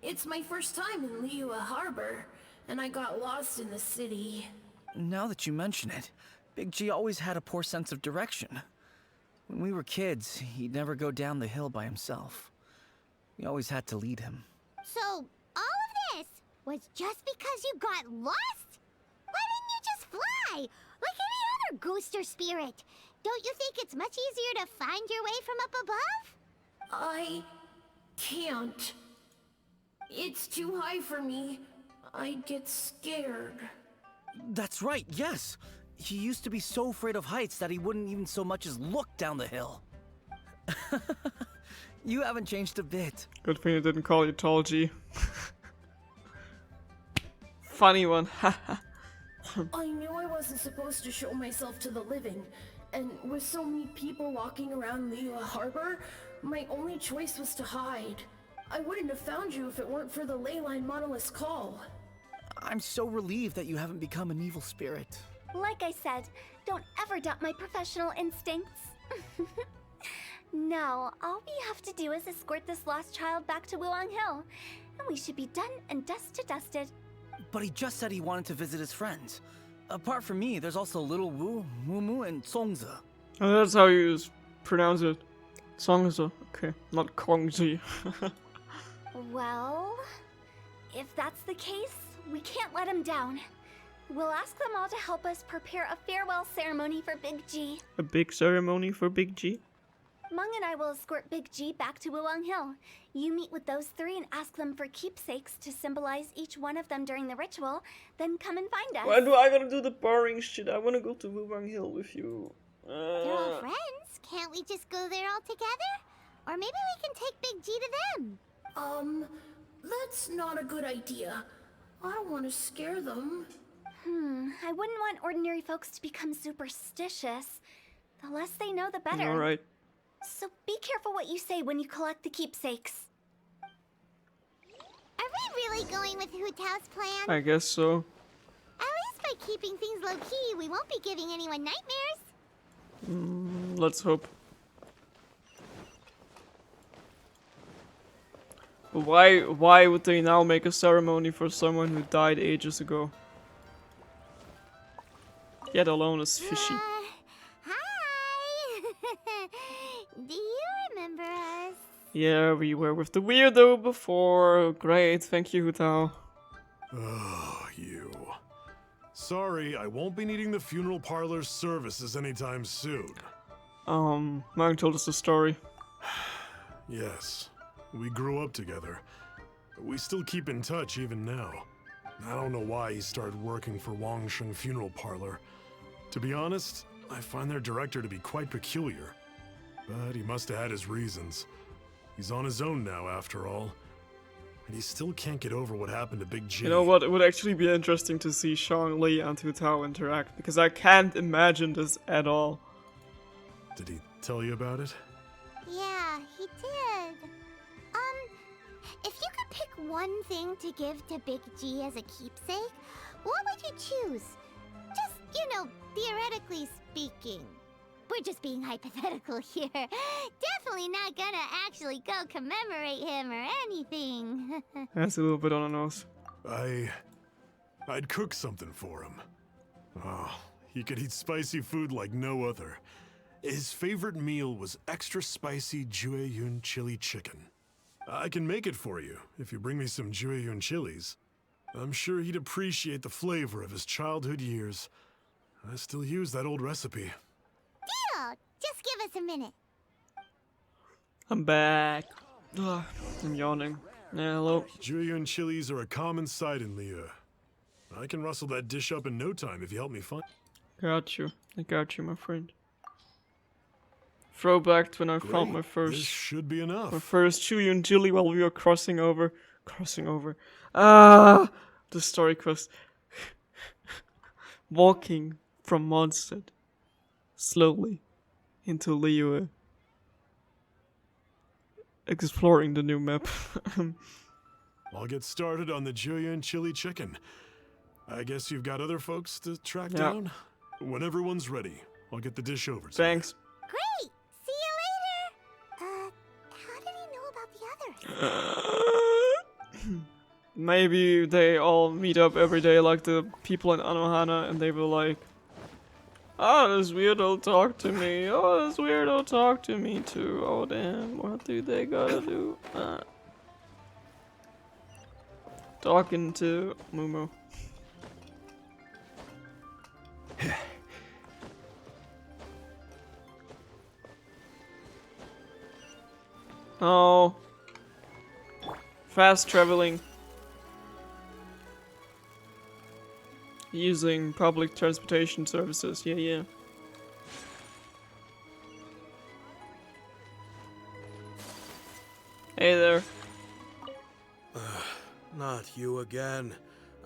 It's my first time in Liyue Harbor, and I got lost in the city. Now that you mention it, Big G always had a poor sense of direction. When we were kids, he'd never go down the hill by himself. We always had to lead him. So, all of this was just because you got lost? Why didn't you just fly? Like any other ghost or spirit? Don't you think it's much easier to find your way from up above? I can't. It's too high for me. I'd get scared. That's right, yes! He used to be so afraid of heights that he wouldn't even so much as look down the hill. You haven't changed a bit. Good thing I didn't call you Tall G. Funny one, I knew I wasn't supposed to show myself to the living, and with so many people walking around Liyue Harbor, my only choice was to hide. I wouldn't have found you if it weren't for the Leyline Monolith's call. I'm so relieved that you haven't become an evil spirit. Like I said, don't ever doubt my professional instincts. Now, all we have to do is escort this lost child back to Wuwang Hill, and we should be done and dusted. But he just said he wanted to visit his friends. Apart from me, there's also Little Wu, Mumu, and Songzi. Oh, that's how you pronounce it. Songzi. Okay, not Kongzi. Well, if that's the case, we can't let him down. We'll ask them all to help us prepare a farewell ceremony for Big G. A big ceremony for Big G? Meng and I will escort Big G back to Wuwang Hill. You meet with those three and ask them for keepsakes to symbolize each one of them during the ritual, then come and find us. Why do I gotta do the boring shit? I wanna go to Wuwang Hill with you. They're all friends. Can't we just go there all together? Or maybe we can take Big G to them. That's not a good idea. I don't want to scare them. I wouldn't want ordinary folks to become superstitious. The less they know, the better. Alright. So be careful what you say when you collect the keepsakes. Are we really going with Hu Tao's plan? I guess so. At least by keeping things low-key, we won't be giving anyone nightmares. Let's hope. Why would they now make a ceremony for someone who died ages ago? Yet alone is fishy. Hi! Do you remember us? Yeah, we were with the weirdo before. Great, thank you, Hu Tao. Oh, you. Sorry, I won't be needing the funeral parlor's services anytime soon. Mang told us the story. Yes, we grew up together. We still keep in touch even now. I don't know why he started working for Wangsheng Funeral Parlor. To be honest, I find their director to be quite peculiar. But he must have had his reasons. He's on his own now, after all. And he still can't get over what happened to Big G. You know what? It would actually be interesting to see Shang Li and Hu Tao interact, because I can't imagine this at all. Did he tell you about it? Yeah, he did. If you could pick one thing to give to Big G as a keepsake, what would you choose? Just, you know, theoretically speaking. We're just being hypothetical here. Definitely not gonna actually go commemorate him or anything. That's a little bit on the nose. I'd cook something for him. Oh, he could eat spicy food like no other. His favorite meal was extra spicy Jueyun chili chicken. I can make it for you if you bring me some Jueyun chilies. I'm sure he'd appreciate the flavor of his childhood years. I still use that old recipe. Deal! Just give us a minute. I'm back. Ugh, I'm yawning. Yeah, hello. Jueyun chilies are a common sight in Liyue. I can rustle that dish up in no time if you help me find. Got you. I got you, my friend. Throwback to when I found my This first should be enough. Chuyun Chili while we were crossing over. Ah, the story quest. Walking from Mondstadt slowly into Liyue. Exploring the new map. I'll get started on the Jueyun chili chicken. I guess you've got other folks to track down? When everyone's ready, I'll get the dish over to Thanks. Great! See you later! How did he know about the others? Maybe they all meet up every day like the people in Anohana and they were like, oh, this weirdo talk to me. Oh, this weirdo talk to me too. Oh, damn. What do they gotta do? Talking to Mumu. Oh. Fast traveling. Using public transportation services. Yeah. Hey there. Not you again.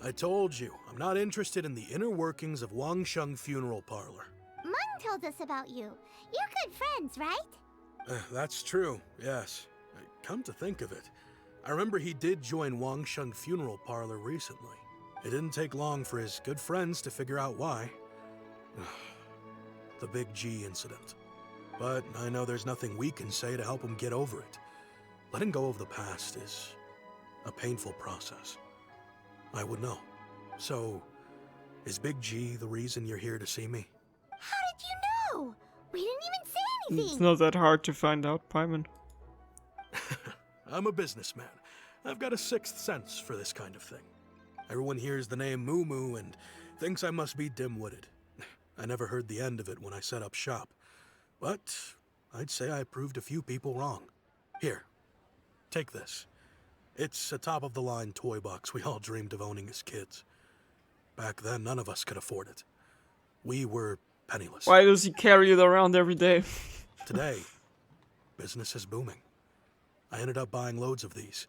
I told you, I'm not interested in the inner workings of Wangsheng Funeral Parlor. Mung told us about you. You're good friends, right? That's true, yes. Come to think of it, I remember he did join Wangsheng Funeral Parlor recently. It didn't take long for his good friends to figure out why. The Big G incident. But I know there's nothing we can say to help him get over it. Letting go of the past is a painful process. I would know. So, is Big G the reason you're here to see me? How did you know? We didn't even say anything. It's not that hard to find out, Paimon. I'm a businessman. I've got a sixth sense for this kind of thing. Everyone hears the name Moo Moo and thinks I must be dim-witted. I never heard the end of it when I set up shop. But I'd say I proved a few people wrong. Here, take this. It's a top-of-the-line toy box we all dreamed of owning as kids. Back then, none of us could afford it. We were penniless. Why does he carry it around every day? Today, business is booming. I ended up buying loads of these.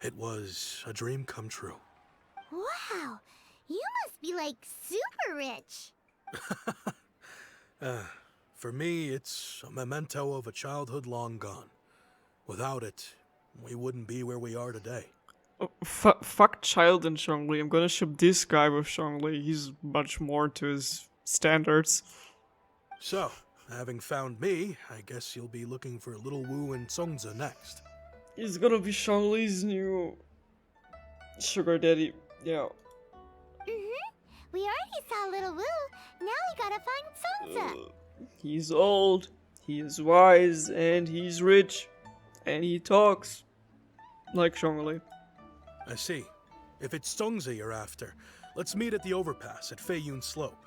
It was a dream come true. Wow, you must be like super rich. For me, it's a memento of a childhood long gone. Without it, we wouldn't be where we are today. Fuck Child and Zhongli. I'm gonna ship this guy with Zhongli. He's much more to his standards. So, having found me, I guess you'll be looking for Little Wu and Songza next. He's gonna be Zhongli's new sugar daddy. Yeah. We already saw Little Wu. Now we gotta find Songza. He's old, he is wise, and he's rich. And he talks like Zhongli. I see. If it's Songza you're after, let's meet at the overpass at Feiyun Slope.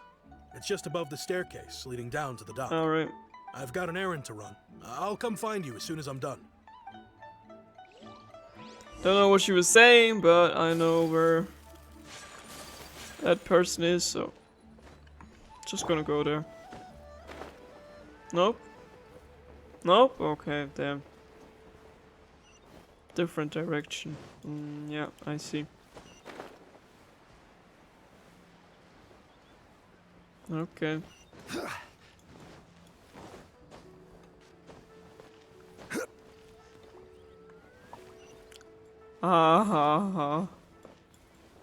It's just above the staircase leading down to the dock. Alright. I've got an errand to run. I'll come find you as soon as I'm done. Don't know what she was saying, but I know where that person is, so just gonna go there. Nope. Nope? Okay, damn. Different direction. Yeah, I see. Okay.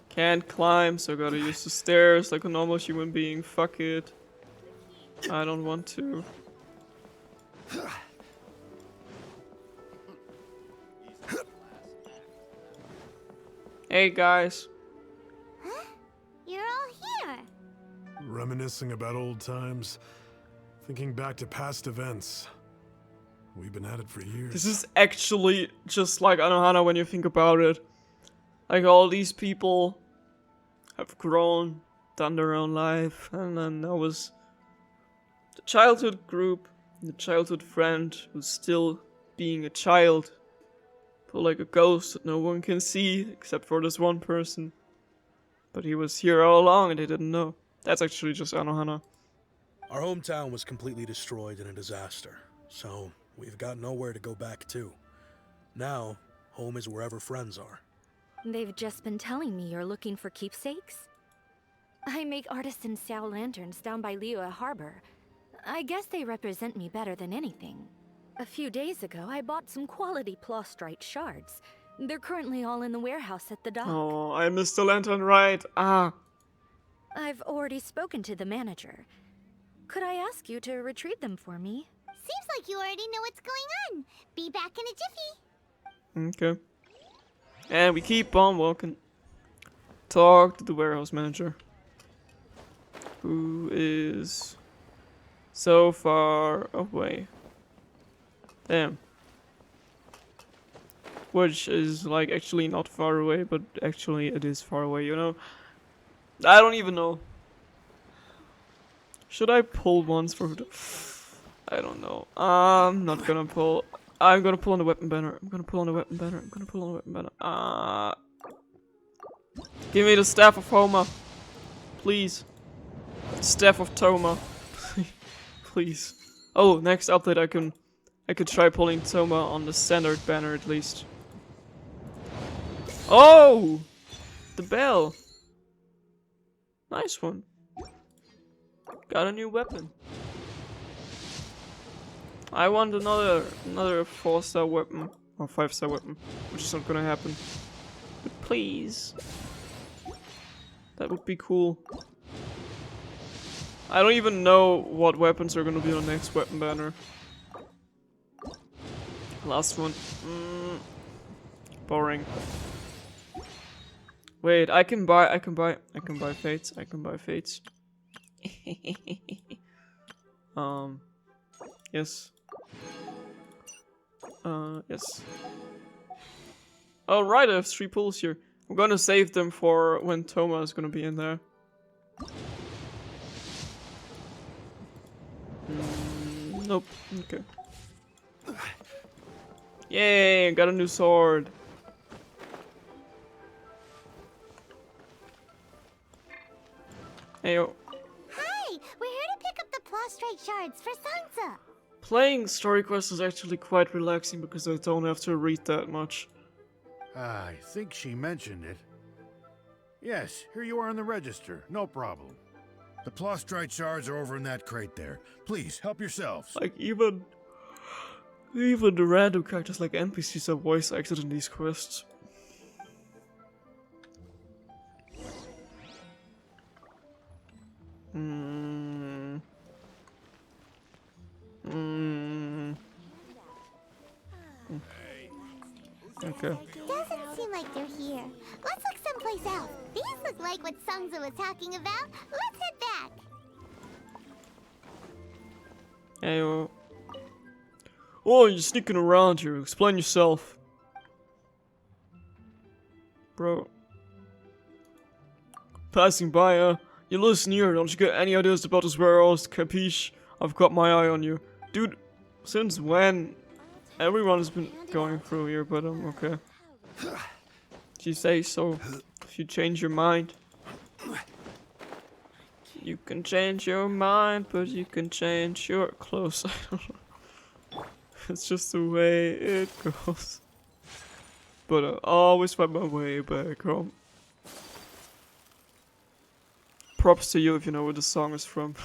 Can't climb, so gotta use the stairs like a normal human being. Fuck it. I don't want to. Hey guys. You're all here. Reminiscing about old times, thinking back to past events. We've been at it for years. This is actually just like Anohana when you think about it. Like all these people have grown, done their own life, and then there was the childhood group, the childhood friend who's still being a child. Feel like a ghost that no one can see except for this one person. But he was here all along and they didn't know. That's actually just Anohana. Our hometown was completely destroyed in a disaster, so we've got nowhere to go back to. Now, home is wherever friends are. They've just been telling me you're looking for keepsakes. I make artisan Xiao lanterns down by Liyue Harbor. I guess they represent me better than anything. A few days ago, I bought some quality plastrite shards. They're currently all in the warehouse at the dock. Oh, I missed the lantern right. Ah. I've already spoken to the manager. Could I ask you to retrieve them for me? Seems like you already know what's going on. Be back in a jiffy. Okay. And we keep on walking. Talk to the warehouse manager. Who is so far away. Damn. Which is like actually not far away, but actually it is far away, you know? I don't even know. Should I pull once for the... I don't know. I'm not gonna pull. I'm gonna pull on the weapon banner. I'm gonna pull on the weapon banner. I'm gonna pull on the weapon banner. Give me the staff of Homa. Please. Staff of Toma. Please. Oh, next update I could try pulling Toma on the standard banner at least. Oh! The bell. Nice one. Got a new weapon. I want another 4-star weapon. Or 5-star weapon. Which is not gonna happen. But please. That would be cool. I don't even know what weapons are gonna be on next weapon banner. Last one. Boring. Wait, I can buy fates. I can buy fates. Yes. Yes. Alright, I have 3 pulls here. I'm gonna save them for when Toma is gonna be in there. Nope. Okay. Yay, I got a new sword. Heyo. Hi, we're here to pick up the plastrite shards for Sansa. Playing story quests is actually quite relaxing because I don't have to read that much. I think she mentioned it. Yes, here you are on the register. No problem. The plastrite shards are over in that crate there. Please, help yourselves. Like even the random characters like NPCs are voice acted in these quests. Hmm. Okay. Doesn't seem like they're here. Let's look someplace else. These look like what Sungza was talking about. Let's head back. Hey, oh, you're sneaking around here. Explain yourself. Bro. Passing by, you listen here. Don't you get any ideas about this warehouse, capiche? I've got my eye on you. Dude, since when? Everyone has been going through here, but I'm okay. If you say so. If you change your mind. You can change your mind, but you can change your clothes. I don't know. It's just the way it goes. But I always find my way back home. Props to you if you know where the song is from.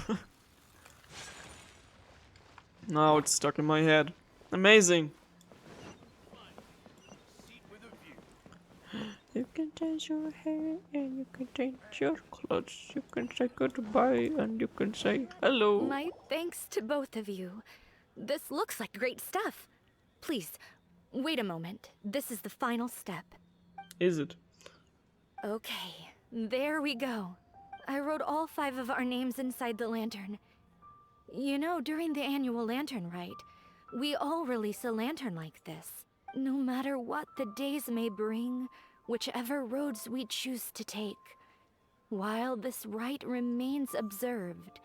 Now it's stuck in my head. Amazing. You can change your hair and you can change your clothes. You can say goodbye and you can say hello. My thanks to both of you. This looks like great stuff. Please, wait a moment. This is the final step. Is it? Okay, there we go. I wrote all 5 of our names inside the lantern. You know, during the annual lantern rite, we all release a lantern like this. No matter what the days may bring, whichever roads we choose to take. While this rite remains observed,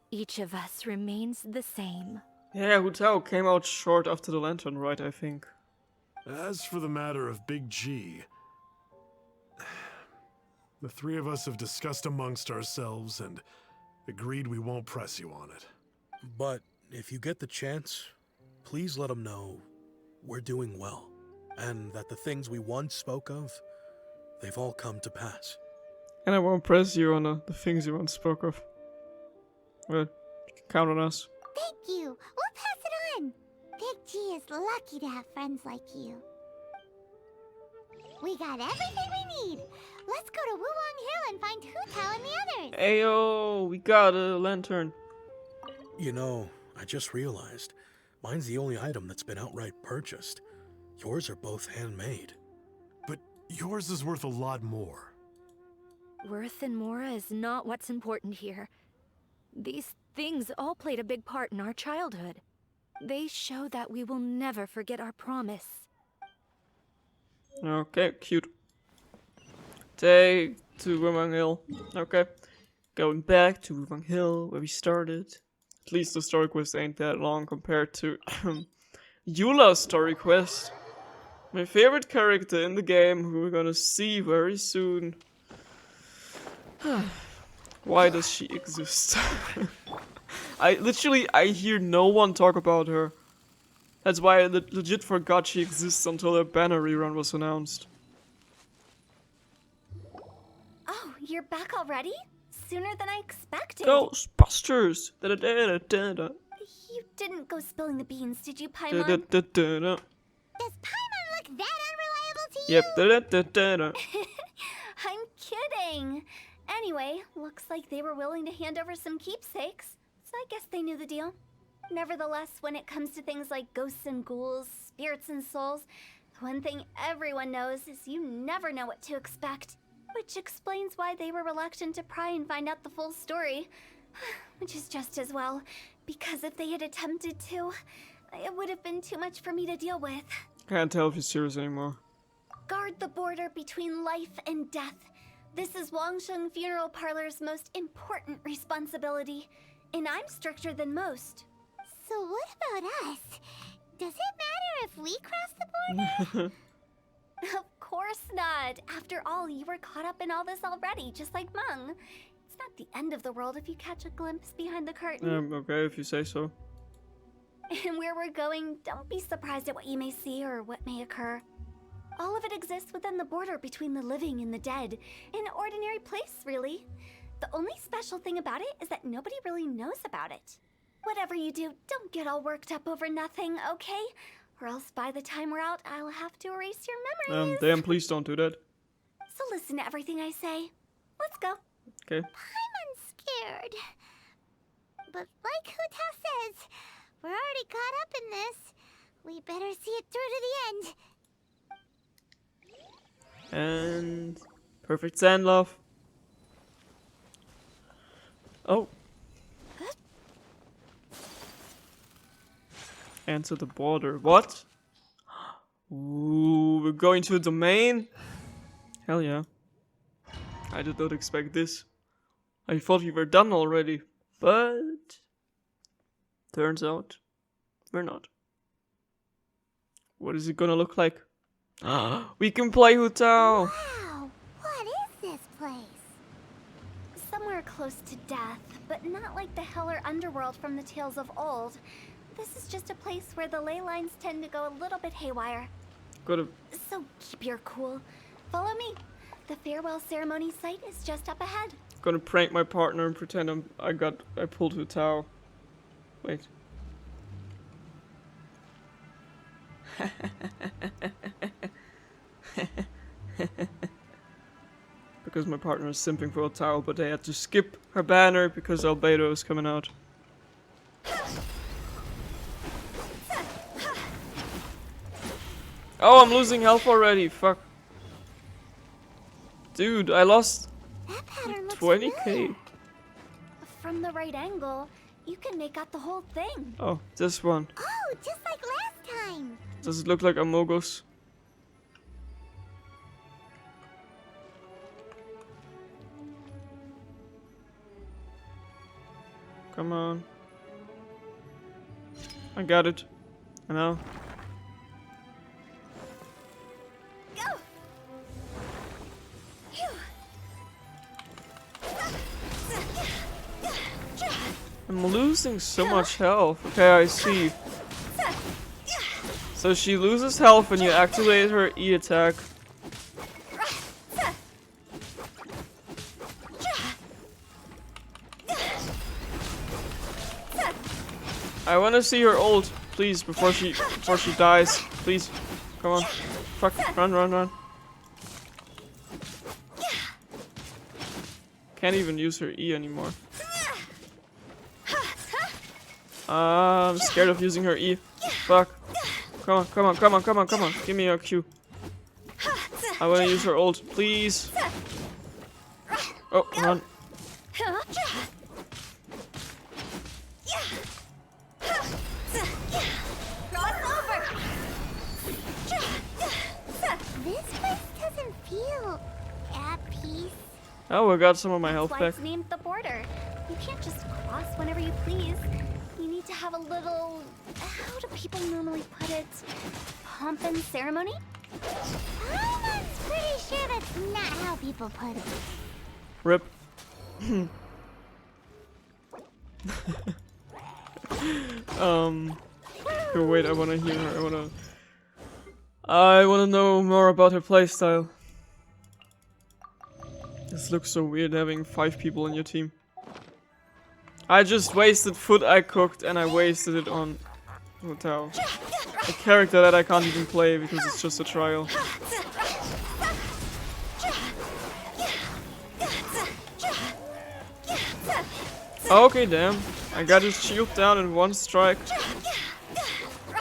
each of us remains the same. Yeah, Hutao came out short after the lantern, right, I think. As for the matter of Big G, the 3 of us have discussed amongst ourselves and agreed we won't press you on it. But if you get the chance, please let them know we're doing well, and that the things we once spoke of, they've all come to pass. And I won't press you on the things you once spoke of. But you can count on us. Thank you. We'll pass it on. Big G is lucky to have friends like you. We got everything we need. Let's go to Wulong Hill and find Hu Tao and the others. Ayo, we got a lantern. You know, I just realized, mine's the only item that's been outright purchased. Yours are both handmade. But yours is worth a lot more. Worth and Mora is not what's important here. These things all played a big part in our childhood. They show that we will never forget our promise. Okay, cute. Take to Wulong Hill. Okay. Going back to Wulong Hill, where we started. At least the story quest ain't that long compared to Eula's story quest. My favorite character in the game, who we're gonna see very soon. Why does she exist? I hear no one talk about her. That's why I legit forgot she exists until her banner rerun was announced. Oh, you're back already? Sooner than I expected. Ghostbusters! Da-da-da-da-da-da. You didn't go spilling the beans, did you, Paimon? Da-da-da-da-da. Does Paimon look that unreliable to you? Yep, da-da-da-da-da. I'm kidding. Anyway, looks like they were willing to hand over some keepsakes, so I guess they knew the deal. Nevertheless, when it comes to things like ghosts and ghouls, spirits and souls, the one thing everyone knows is you never know what to expect. Which explains why they were reluctant to pry and find out the full story. Which is just as well, because if they had attempted to, it would have been too much for me to deal with. Can't tell if you're serious anymore. Guard the border between life and death. This is Wangsheng Funeral Parlor's most important responsibility, and I'm stricter than most. So what about us? Does it matter if we cross the border? Of course not. After all, you were caught up in all this already, just like Meng. It's not the end of the world if you catch a glimpse behind the curtain. Okay, if you say so. And where we're going, don't be surprised at what you may see or what may occur. All of it exists within the border between the living and the dead. An ordinary place, really. The only special thing about it is that nobody really knows about it. Whatever you do, don't get all worked up over nothing, okay? Or else by the time we're out, I'll have to erase your memories. Damn, please don't do that. So listen to everything I say. Let's go. Okay. Paimon's scared. But like Huta says, we're already caught up in this. We better see it through to the end. And perfect sand love. Oh. Enter the border. What? Ooh, we're going to a domain? Hell yeah. I did not expect this. I thought we were done already. But turns out we're not. What is it gonna look like? We can play Hutao! Wow, what is this place? Somewhere close to death, but not like the hell or underworld from the tales of old. This is just a place where the ley lines tend to go a little bit haywire. Gotta So keep your cool. Follow me. The farewell ceremony site is just up ahead. gonna prank my partner and pretend I pulled Hutao. Wait. Because my partner is simping for Hutao, but they had to skip her banner because Albedo is coming out. Oh, I'm losing health already. Fuck. Dude, I lost That pattern looks 20k. familiar. From the right angle, you can make out the whole thing. Oh, this one. Oh, just like last time. Does it look like Amogus? Come on. I got it. I know. Go! I'm losing so much health. Okay, I see. So she loses health when you activate her E attack. I want to see her ult, please, before she dies. Please, come on. Fuck, run, run, run. Can't even use her E anymore. I'm scared of using her E. Fuck. Come on, come on, come on, come on, come on. Give me your Q. I want to use her ult, please. Oh, run. This place doesn't feel at peace. Oh, I got some of my health That's why back. it's named the border. You can't just cross whenever you please. You need to have a little... How do people normally put it? Pomp and ceremony? I'm pretty sure that's not how people put it. Rip. Okay, wait, I wanna hear her. I wanna know more about her playstyle. This looks so weird having 5 people in your team. I just wasted food I cooked and I wasted it on Hutao. A character that I can't even play because it's just a trial. Okay, damn. I got his shield down in one strike.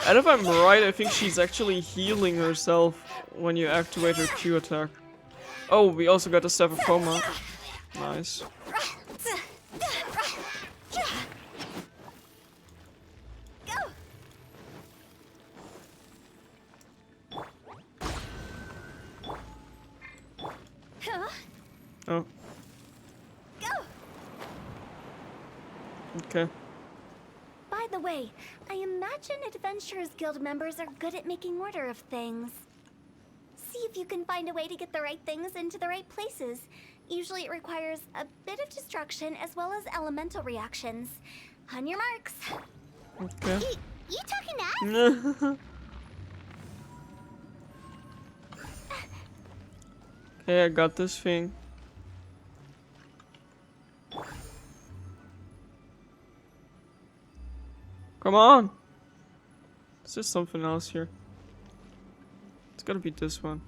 And if I'm right, I think she's actually healing herself when you activate her Q attack. Oh, we also got the Staff of Coma. Nice. Oh. Okay. By the way, I imagine Adventurers Guild members are good at making order of things. See if you can find a way to get the right things into the right places. Usually it requires a bit of destruction as well as elemental reactions. On your marks. Okay. You talking to us? Okay, I got this thing. Come on! Is there something else here? It's gotta be this one.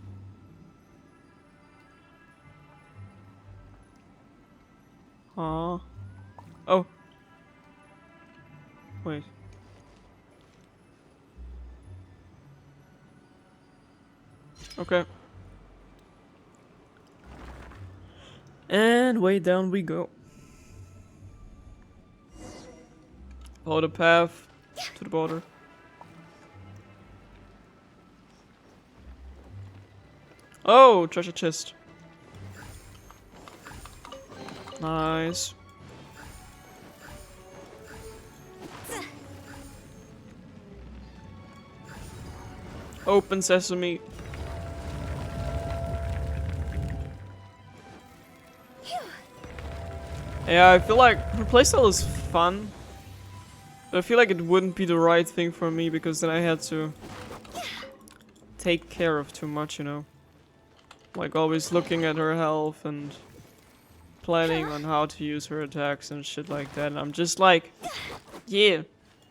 Aw. Oh. Wait. Okay. And way down we go. Follow the path to the border. Oh, treasure chest. Nice. Open sesame. Yeah, I feel like her playstyle is fun. But I feel like it wouldn't be the right thing for me because then I had to take care of too much, you know. Like always looking at her health and planning on how to use her attacks and shit like that. And I'm just like, yeah,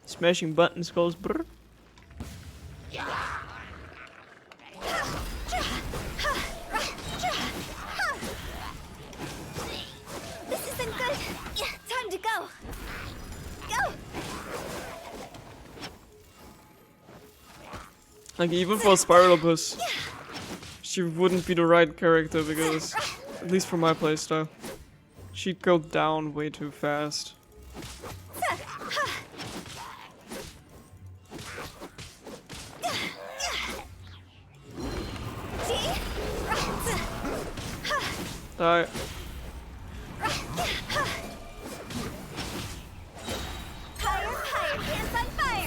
smashing buttons goes brr. This isn't good. Yeah, time to go. Go. Like even for Spiralopus, she wouldn't be the right character because, at least for my playstyle, she'd go down way too fast. Die.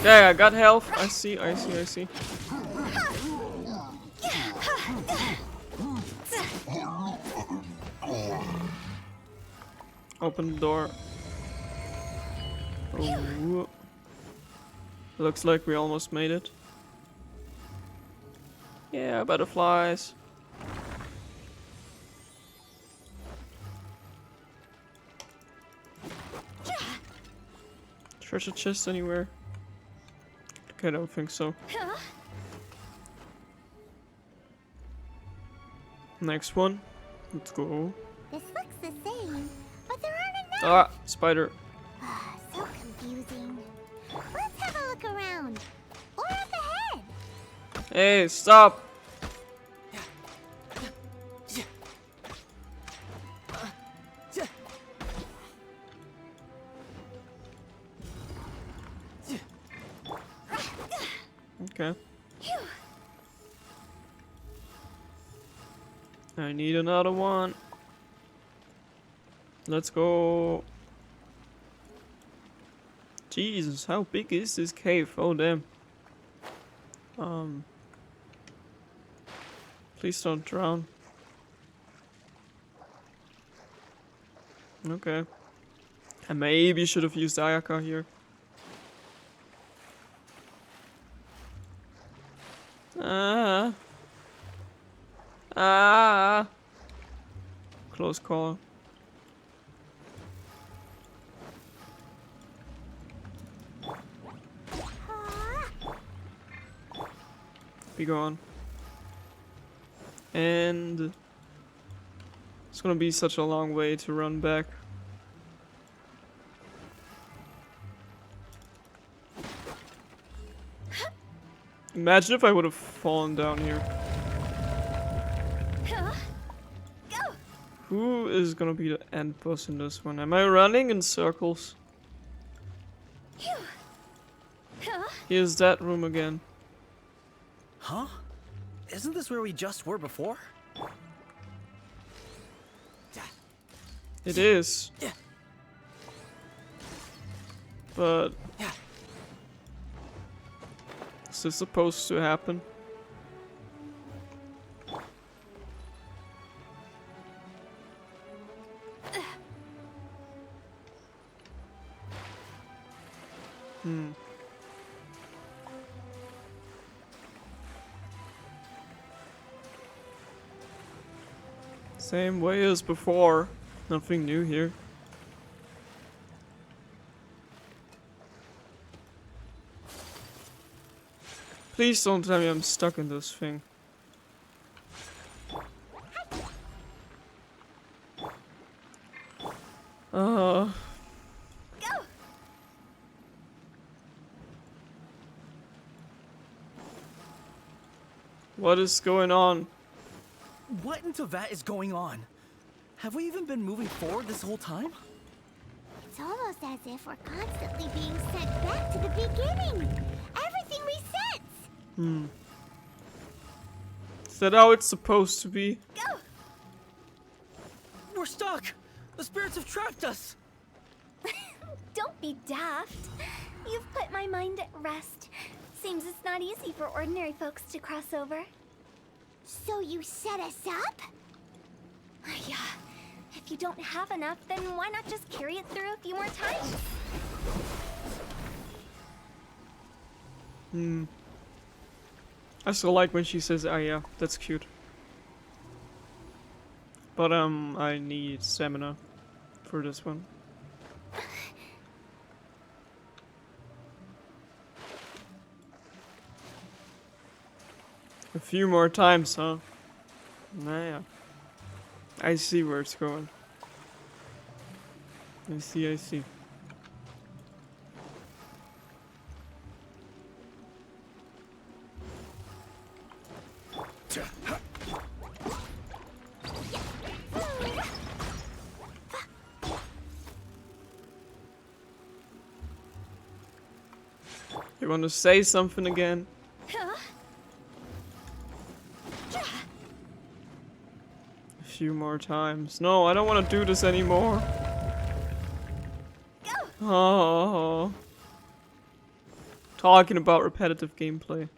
Yeah, I got health. I see. Open the door. Oh. Looks like we almost made it. Yeah, butterflies. Treasure chest anywhere? Okay, I don't think so. Next one. Let's go. This looks the same, but there aren't enough. Ah, spider. So confusing. Let's have a look around. Or up ahead. Hey, stop! Okay. I need another one. Let's go. Jesus, how big is this cave? Oh damn. Please don't drown. Okay. I maybe should have used Ayaka here. Close call. Be gone. And it's gonna be such a long way to run back. Imagine if I would have fallen down here. Who is gonna be the end boss in this one? Am I running in circles? Here's that room again. Huh? Isn't this where we just were before? It is. But is this supposed to happen? Same way as before. Nothing new here. Please don't tell me I'm stuck in this thing. What is going on? What in Teyvat is going on? Have we even been moving forward this whole time? It's almost as if we're constantly being sent back to the beginning. Everything resets. Is that how it's supposed to be? Go. We're stuck! The spirits have trapped us! Don't be daft. You've put my mind at rest. Seems it's not easy for ordinary folks to cross over. So you set us up? Yeah. If you don't have enough, then why not just carry it through a few more times? I still like when she says, "Ah, yeah, that's cute." But I need stamina for this one. A few more times, huh? Nah, yeah. I see where it's going. I see. You want to say something again? A few more times. No, I don't want to do this anymore. Oh. Talking about repetitive gameplay.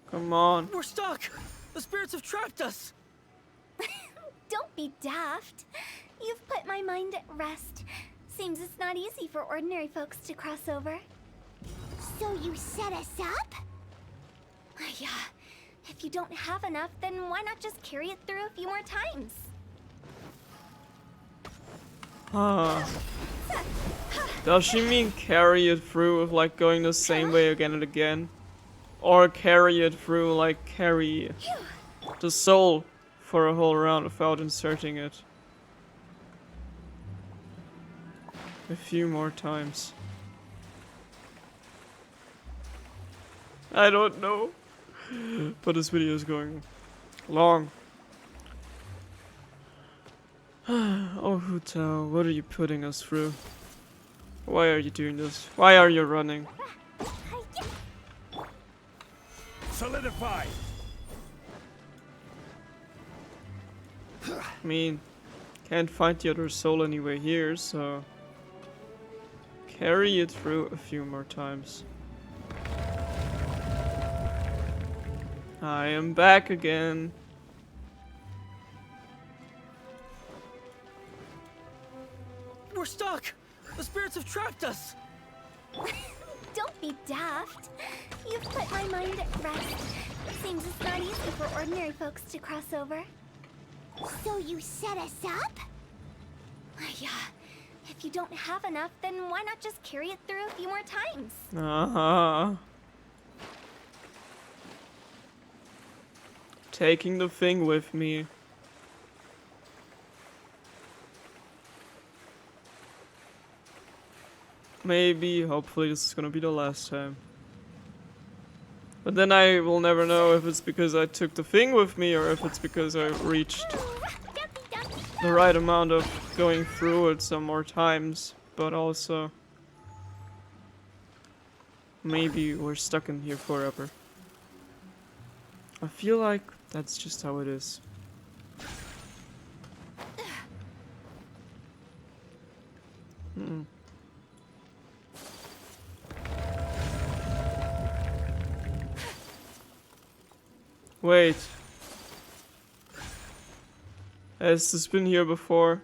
Come on. We're stuck! The spirits have trapped us! Don't be daft. You've put my mind at rest. Seems it's not easy for ordinary folks to cross over. So you set us up? Yeah. If you don't have enough, then why not just carry it through a few more times? Does she mean carry it through with like going the same way again and again? Or carry it through like carry the soul for a whole round without inserting it? A few more times. I don't know. But this video is going long. Oh, Hutao, what are you putting us through? Why are you doing this? Why are you running? Solidify! I mean, can't find the other soul anywhere here, so carry it through a few more times. I am back again. We're stuck! The spirits have trapped us! Don't be daft. You've put my mind at rest. Seems it's not easy for ordinary folks to cross over. So you set us up? Yeah. If you don't have enough, then why not just carry it through a few more times? Taking the thing with me. Maybe, hopefully this is gonna be the last time. But then I will never know if it's because I took the thing with me or if it's because I reached the right amount of going through it some more times. But also, maybe we're stuck in here forever. I feel like that's just how it is. Wait. Has this been here before?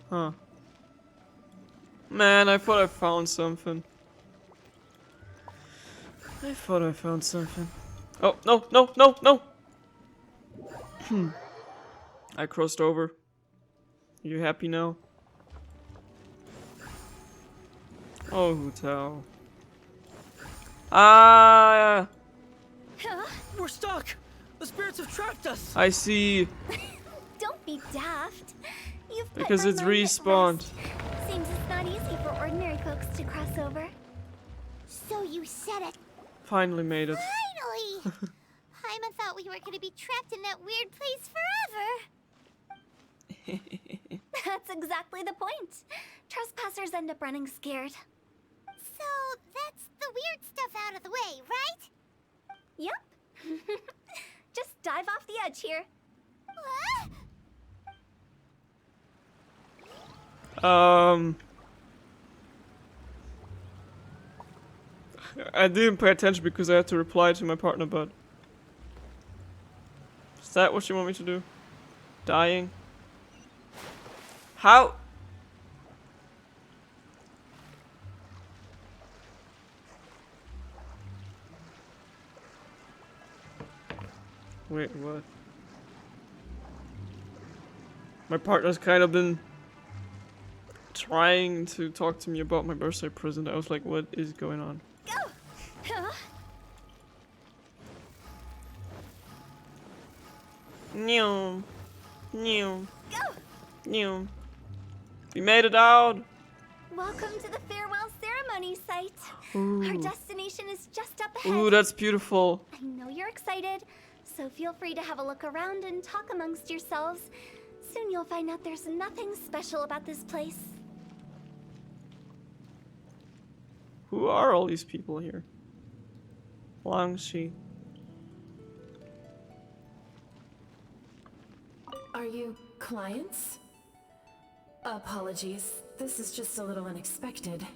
Huh. Man, I thought I found something. Oh, no, no, no, no! I crossed over. You happy now? Oh, Hutao. Ah! We're stuck! The spirits have trapped us! I see. Don't be daft. You've put Because my it's mind at respawned. rest. Seems it's not easy for ordinary folks to cross over. So you said it. Finally made it. Finally! Paimon thought we were gonna be trapped in that weird place forever. That's exactly the point. Trespassers end up running scared. So that's the weird stuff out of the way, right? Yep. Just dive off the edge here. What? I didn't pay attention because I had to reply to my partner, but... Is that what you want me to do? Dying? How? Wait, what? My partner's kind of been trying to talk to me about my birthday present. I was like, what is going on? Go! Huh? New. New. Go! New. We made it out! Welcome to the farewell ceremony site. Our Ooh. destination is just up ahead. Ooh, that's beautiful. I know you're excited, so feel free to have a look around and talk amongst yourselves. Soon you'll find out there's nothing special about this place. Who are all these people here? Langshi. Are you clients? Apologies. This is just a little unexpected.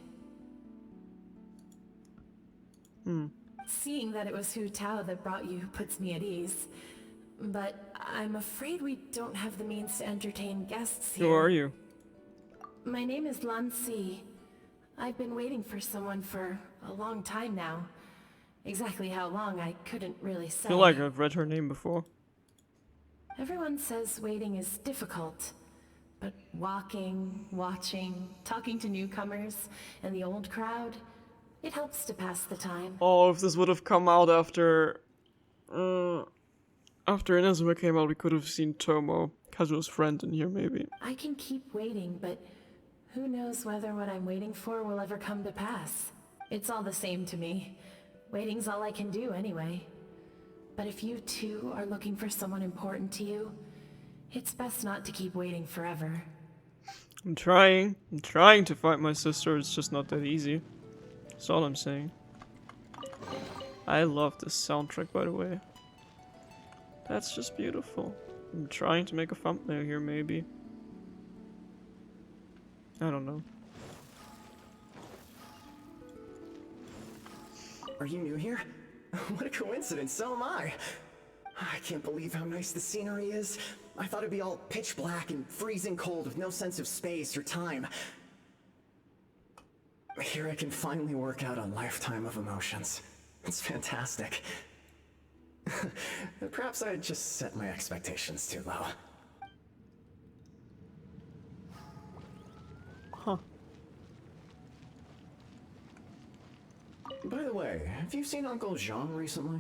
Seeing that it was Hu Tao that brought you puts me at ease. But I'm afraid we don't have the means to entertain guests here. Who are you? My name is Lan Si. I've been waiting for someone for a long time now. Exactly how long, I couldn't really say. I feel like I've read her name before. Everyone says waiting is difficult. But walking, watching, talking to newcomers, and the old crowd, it helps to pass the time. Oh, if this would have come out after... after Inazuma came out, we could have seen Tomo, Kazuo's friend, in here, maybe. I can keep waiting, but who knows whether what I'm waiting for will ever come to pass. It's all the same to me. Waiting's all I can do, anyway. But if you too are looking for someone important to you, it's best not to keep waiting forever. I'm trying to find my sister, it's just not that easy. That's all I'm saying. I love this soundtrack, by the way. That's just beautiful. I'm trying to make a thumbnail here, maybe. I don't know. Are you new here? What a coincidence, so am I. I can't believe how nice the scenery is. I thought it'd be all pitch black and freezing cold with no sense of space or time. Here I can finally work out a lifetime of emotions. It's fantastic. Perhaps I just set my expectations too low. Huh. By the way, have you seen Uncle Jean recently?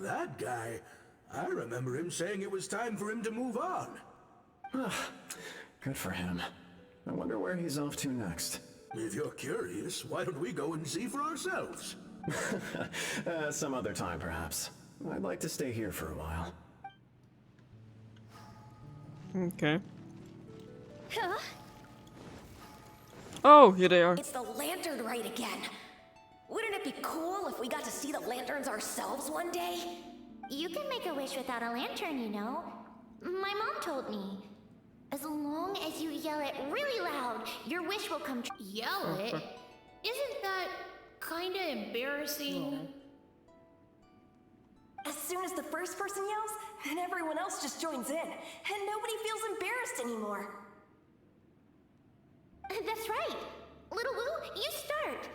That guy? I remember him saying it was time for him to move on. Good for him. I wonder where he's off to next. If you're curious, why don't we go and see for ourselves? Some other time, perhaps. I'd like to stay here for a while. Okay. Huh? Oh, here they are. It's the lantern rite again. Wouldn't it be cool if we got to see the lanterns ourselves one day? You can make a wish without a lantern, you know. My mom told me. As long as you yell it really loud, your wish will come true. Yell it? Isn't that kinda embarrassing? As soon as the first person yells, then everyone else just joins in, and nobody feels embarrassed anymore. That's right. Little Wu, you start.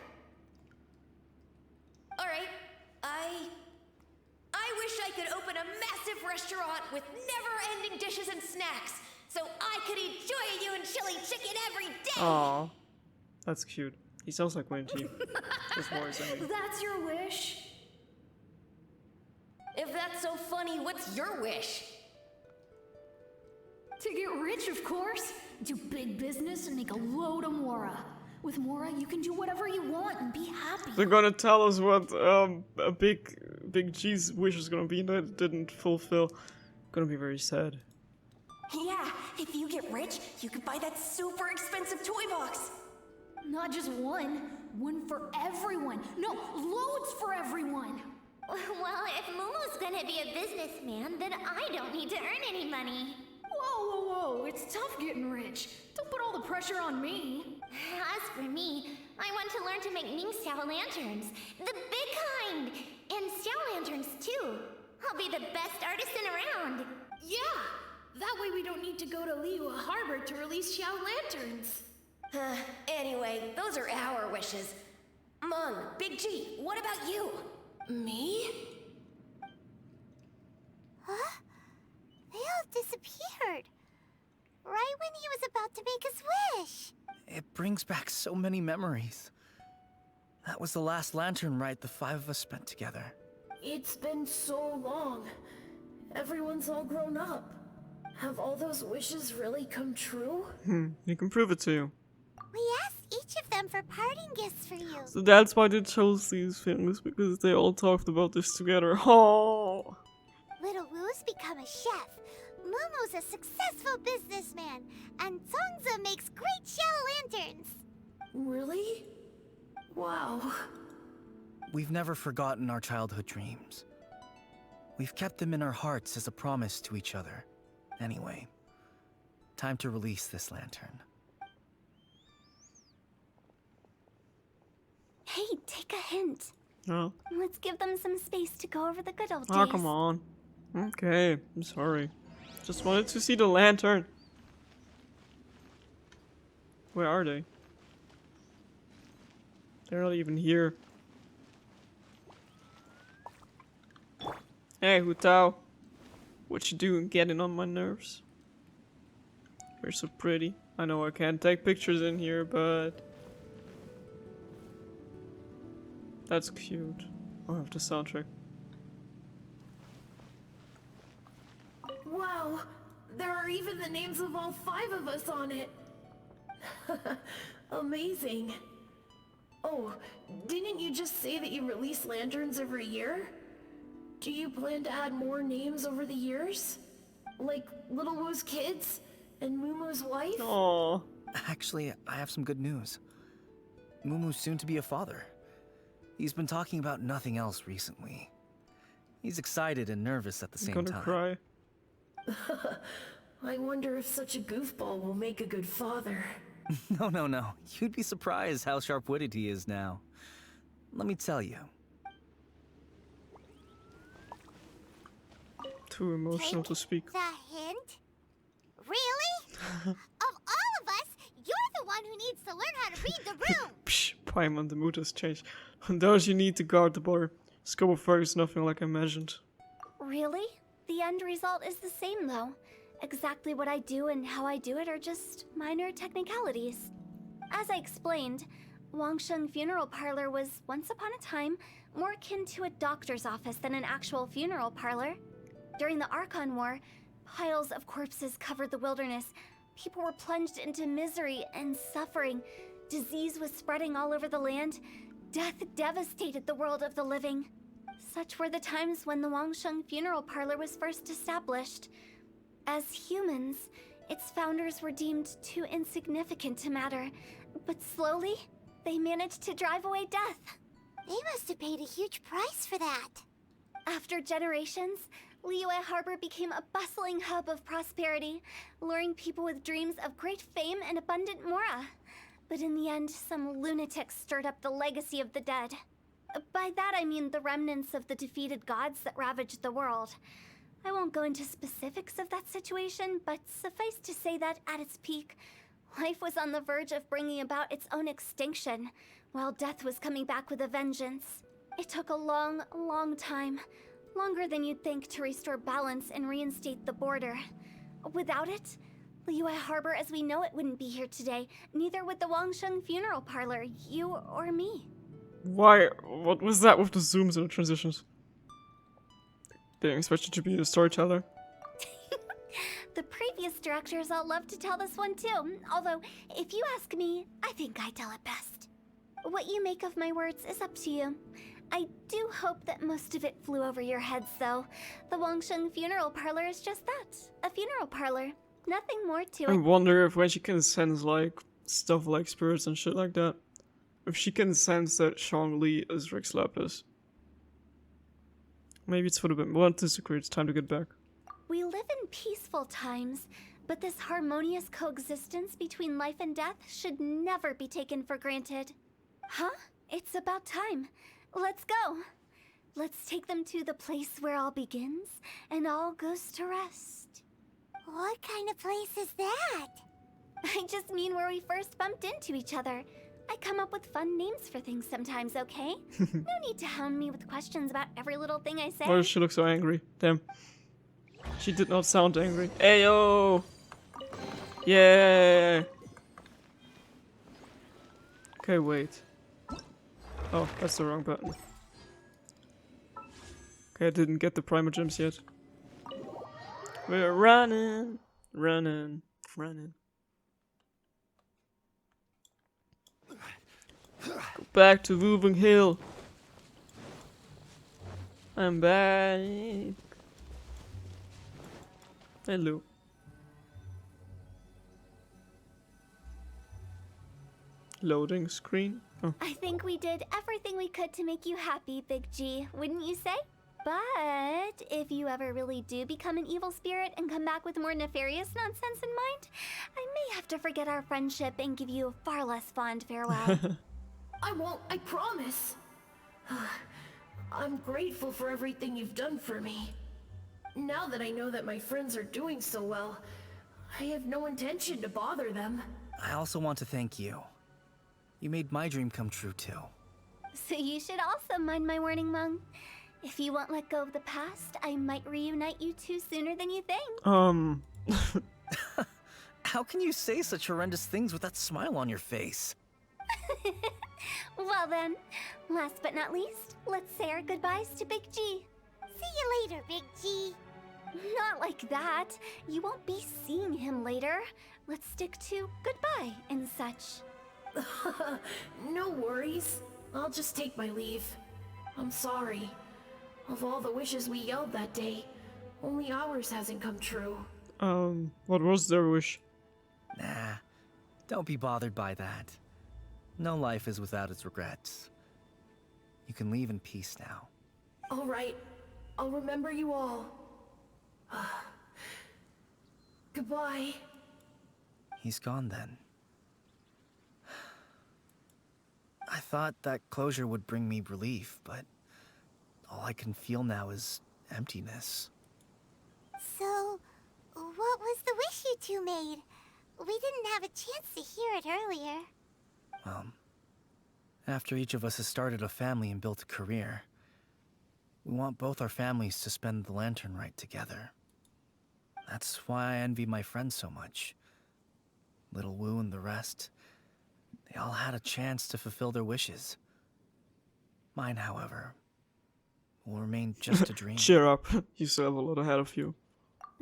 Alright, I wish I could open a massive restaurant with never-ending dishes and snacks, so I could eat Joy and chili chicken every day! Aww. That's cute. He sounds like Wayne T. His voice, I mean. That's your wish? If that's so funny, what's your wish? To get rich, of course. Do big business and make a load of Mora. With Mora, you can do whatever you want and be happy. They're gonna tell us what a big G's wish is gonna be that it didn't fulfill. Gonna be very sad. Yeah, if you get rich, you could buy that super expensive toy box. Not just one. One for everyone. No, loads for everyone. Well, if Momo's gonna be a businessman, then I don't need to earn any money. Whoa, whoa, whoa. It's tough getting rich. Don't put all the pressure on me. As for me, I want to learn to make Ming Xiao lanterns. The big kind! And Xiao lanterns, too. I'll be the best artisan around. Yeah! That way we don't need to go to Liyue Harbor to release Xiao lanterns. Anyway, those are our wishes. Mung, Big G, what about you? Me? Huh? They all disappeared. Right when he was about to make his wish. It brings back so many memories. That was the last lantern ride the 5 of us spent together. It's been so long. Everyone's all grown up. Have all those wishes really come true? You can prove it to you. We asked each of them for parting gifts for you. So that's why they chose these things, because they all talked about this together. Oh! Little Wu's become a chef. Momo's a successful businessman. And Zongza makes great shell lanterns. Really? Wow. We've never forgotten our childhood dreams. We've kept them in our hearts as a promise to each other. Anyway, time to release this lantern. Hey, take a hint. Oh. Let's give them some space to go over the good old days. Oh, come on. Okay, I'm sorry. Just wanted to see the lantern. Where are they? They're not even here. Hey, Hu Tao. What you doing getting on my nerves? You're so pretty. I know I can't take pictures in here, but... that's cute. I have the soundtrack. Wow, there are even the names of all 5 of us on it. Amazing. Oh, didn't you just say that you release lanterns every year? Do you plan to add more names over the years? Like Little Wu's kids and Mumu's wife? Aww. Actually, I have some good news. Mumu's soon to be a father. He's been talking about nothing else recently. He's excited and nervous at the same time. I'm gonna cry. I wonder if such a goofball will make a good father. No. You'd be surprised how sharp-witted he is now. Let me tell you. Too emotional to speak. The hint? Really? Of all of us, you're the one who needs to learn how to read the room. Psh, Paimon, the mood has changed. Those you need to guard the border. Scope of work is nothing like I imagined. Really? The end result is the same, though. Exactly what I do and how I do it are just minor technicalities. As I explained, Wangsheng Funeral Parlor was, once upon a time, more akin to a doctor's office than an actual funeral parlor. During the Archon War, piles of corpses covered the wilderness. People were plunged into misery and suffering. Disease was spreading all over the land. Death devastated the world of the living. Such were the times when the Wangsheng Funeral Parlor was first established. As humans, its founders were deemed too insignificant to matter, but slowly, they managed to drive away death. They must have paid a huge price for that. After generations, Liyue Harbor became a bustling hub of prosperity, luring people with dreams of great fame and abundant mora. But in the end, some lunatics stirred up the legacy of the dead. By that I mean the remnants of the defeated gods that ravaged the world. I won't go into specifics of that situation, but suffice to say that at its peak, life was on the verge of bringing about its own extinction, while death was coming back with a vengeance. It took a long, long time, longer than you'd think, to restore balance and reinstate the border. Without it, Liyue Harbor as we know it wouldn't be here today, neither would the Wangsheng Funeral Parlor, you or me. Why? What was that with the zooms and the transitions? being expected to be a storyteller. The previous directors all love to tell this one too, although, if you ask me, I think I tell it best. What you make of my words is up to you. I do hope that most of it flew over your heads, though. The Wangsheng Funeral Parlor is just that, a funeral parlor. Nothing more to I it. wonder if when she can sense like stuff like spirits and shit like that, if she can sense that Shangli is Rex Lapis. Maybe it's for the bit. We'll disagree. It's time to get back. We live in peaceful times, but this harmonious coexistence between life and death should never be taken for granted. Huh? It's about time. Let's go. Let's take them to the place where all begins and all goes to rest. What kind of place is that? I just mean where we first bumped into each other. I come up with fun names for things sometimes, okay? No need to hound me with questions about every little thing I say. Why does she look so angry? Damn. She did not sound angry. Ayo! Yeah! Okay, wait. Oh, that's the wrong button. Okay, I didn't get the primer gems yet. We're running, running, running. Go back to Woven Hill. I'm back. Hello. Loading screen. Oh. I think we did everything we could to make you happy, Big G, wouldn't you say? But if you ever really do become an evil spirit and come back with more nefarious nonsense in mind, I may have to forget our friendship and give you a far less fond farewell. I won't, I promise. I'm grateful for everything you've done for me. Now that I know that my friends are doing so well, I have no intention to bother them. I also want to thank you. You made my dream come true too. So you should also mind my warning, Mung. If you won't let go of the past, I might reunite you two sooner than you think. How can you say such horrendous things with that smile on your face? Well then, last but not least, let's say our goodbyes to Big G. See you later, Big G. Not like that. You won't be seeing him later. Let's stick to goodbye and such. No worries. I'll just take my leave. I'm sorry. Of all the wishes we yelled that day, only ours hasn't come true. What was their wish? Nah, don't be bothered by that. No life is without its regrets. You can leave in peace now. All right. I'll remember you all. Goodbye. He's gone then. I thought that closure would bring me relief, but all I can feel now is emptiness. So, what was the wish you two made? We didn't have a chance to hear it earlier. After each of us has started a family and built a career, we want both our families to spend the Lantern Rite together. That's why I envy my friends so much. Little Wu and the rest, they all had a chance to fulfill their wishes. Mine, however, will remain just a dream. Cheer up, you still have a lot ahead of you.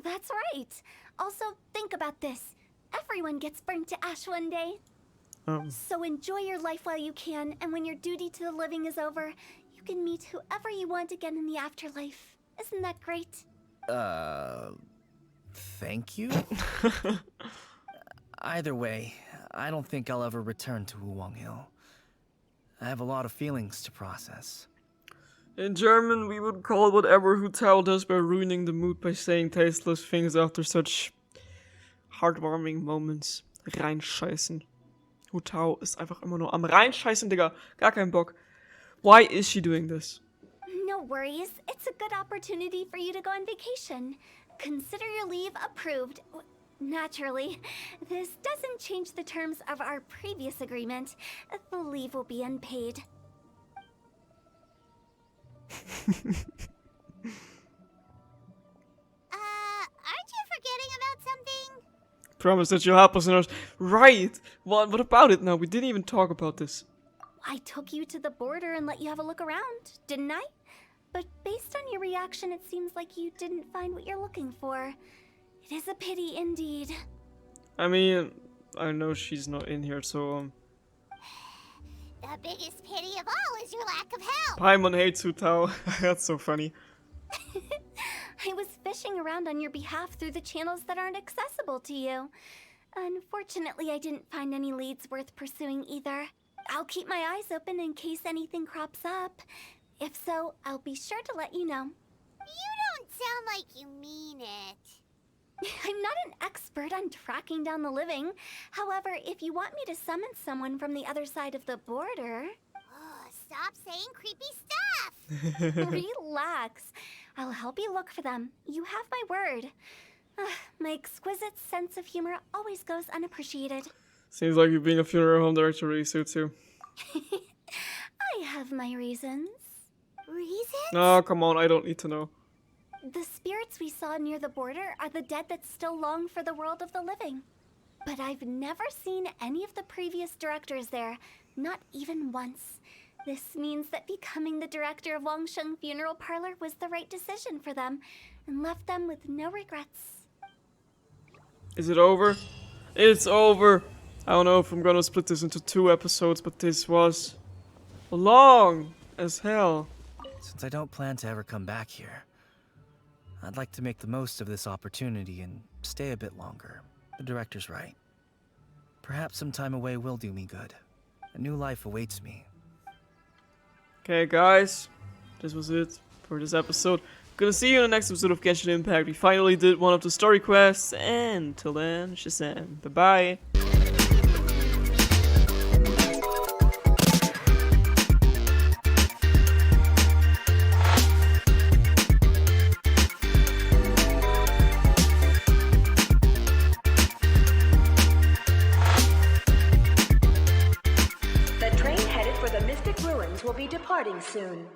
That's right. Also, think about this. Everyone gets burnt to ash one day. So enjoy your life while you can, and when your duty to the living is over, you can meet whoever you want again in the afterlife. Isn't that great? Thank you? Either way, I don't think I'll ever return to Wuwang Hill. I have a lot of feelings to process. In German, we would call whatever Hu Tao does by ruining the mood by saying tasteless things after such heartwarming moments. Reinscheißen. Hu Tao ist einfach immer nur am Reinscheißen, Digga. Gar kein Bock. Why is she doing this? No worries. It's a good opportunity for you to go on vacation. Consider your leave approved. Naturally, this doesn't change the terms of our previous agreement. The leave will be unpaid. Aren't you forgetting about something? Promise that you'll help us in our... Right! What about it now? We didn't even talk about this. I took you to the border and let you have a look around, didn't I? But based on your reaction, it seems like you didn't find what you're looking for. It is a pity indeed. I mean, I know she's not in here, so The biggest pity of all is your lack of help. Paimon hates Hu Tao. That's so funny. I was fishing around on your behalf through the channels that aren't accessible to you. Unfortunately, I didn't find any leads worth pursuing either. I'll keep my eyes open in case anything crops up. If so, I'll be sure to let you know. You don't sound like you mean it. I'm not an expert on tracking down the living. However, if you want me to summon someone from the other side of the border... Oh, stop saying creepy stuff! Relax. I'll help you look for them. You have my word. My exquisite sense of humor always goes unappreciated. Seems like you being a funeral home director really suits you. I have my reasons. Reasons? Oh, come on, I don't need to know. The spirits we saw near the border are the dead that still long for the world of the living. But I've never seen any of the previous directors there, not even once. This means that becoming the director of Wangsheng Funeral Parlor was the right decision for them, and left them with no regrets. Is it over? It's over! I don't know if I'm gonna split this into 2 episodes, but this was long as hell. Since I don't plan to ever come back here, I'd like to make the most of this opportunity and stay a bit longer. The director's right. Perhaps some time away will do me good. A new life awaits me. Okay, guys, this was it for this episode. Gonna see you in the next episode of Genshin Impact. We finally did one of the story quests, and till then, Shazam. Bye-bye. The train headed for the Mystic Ruins will be departing soon.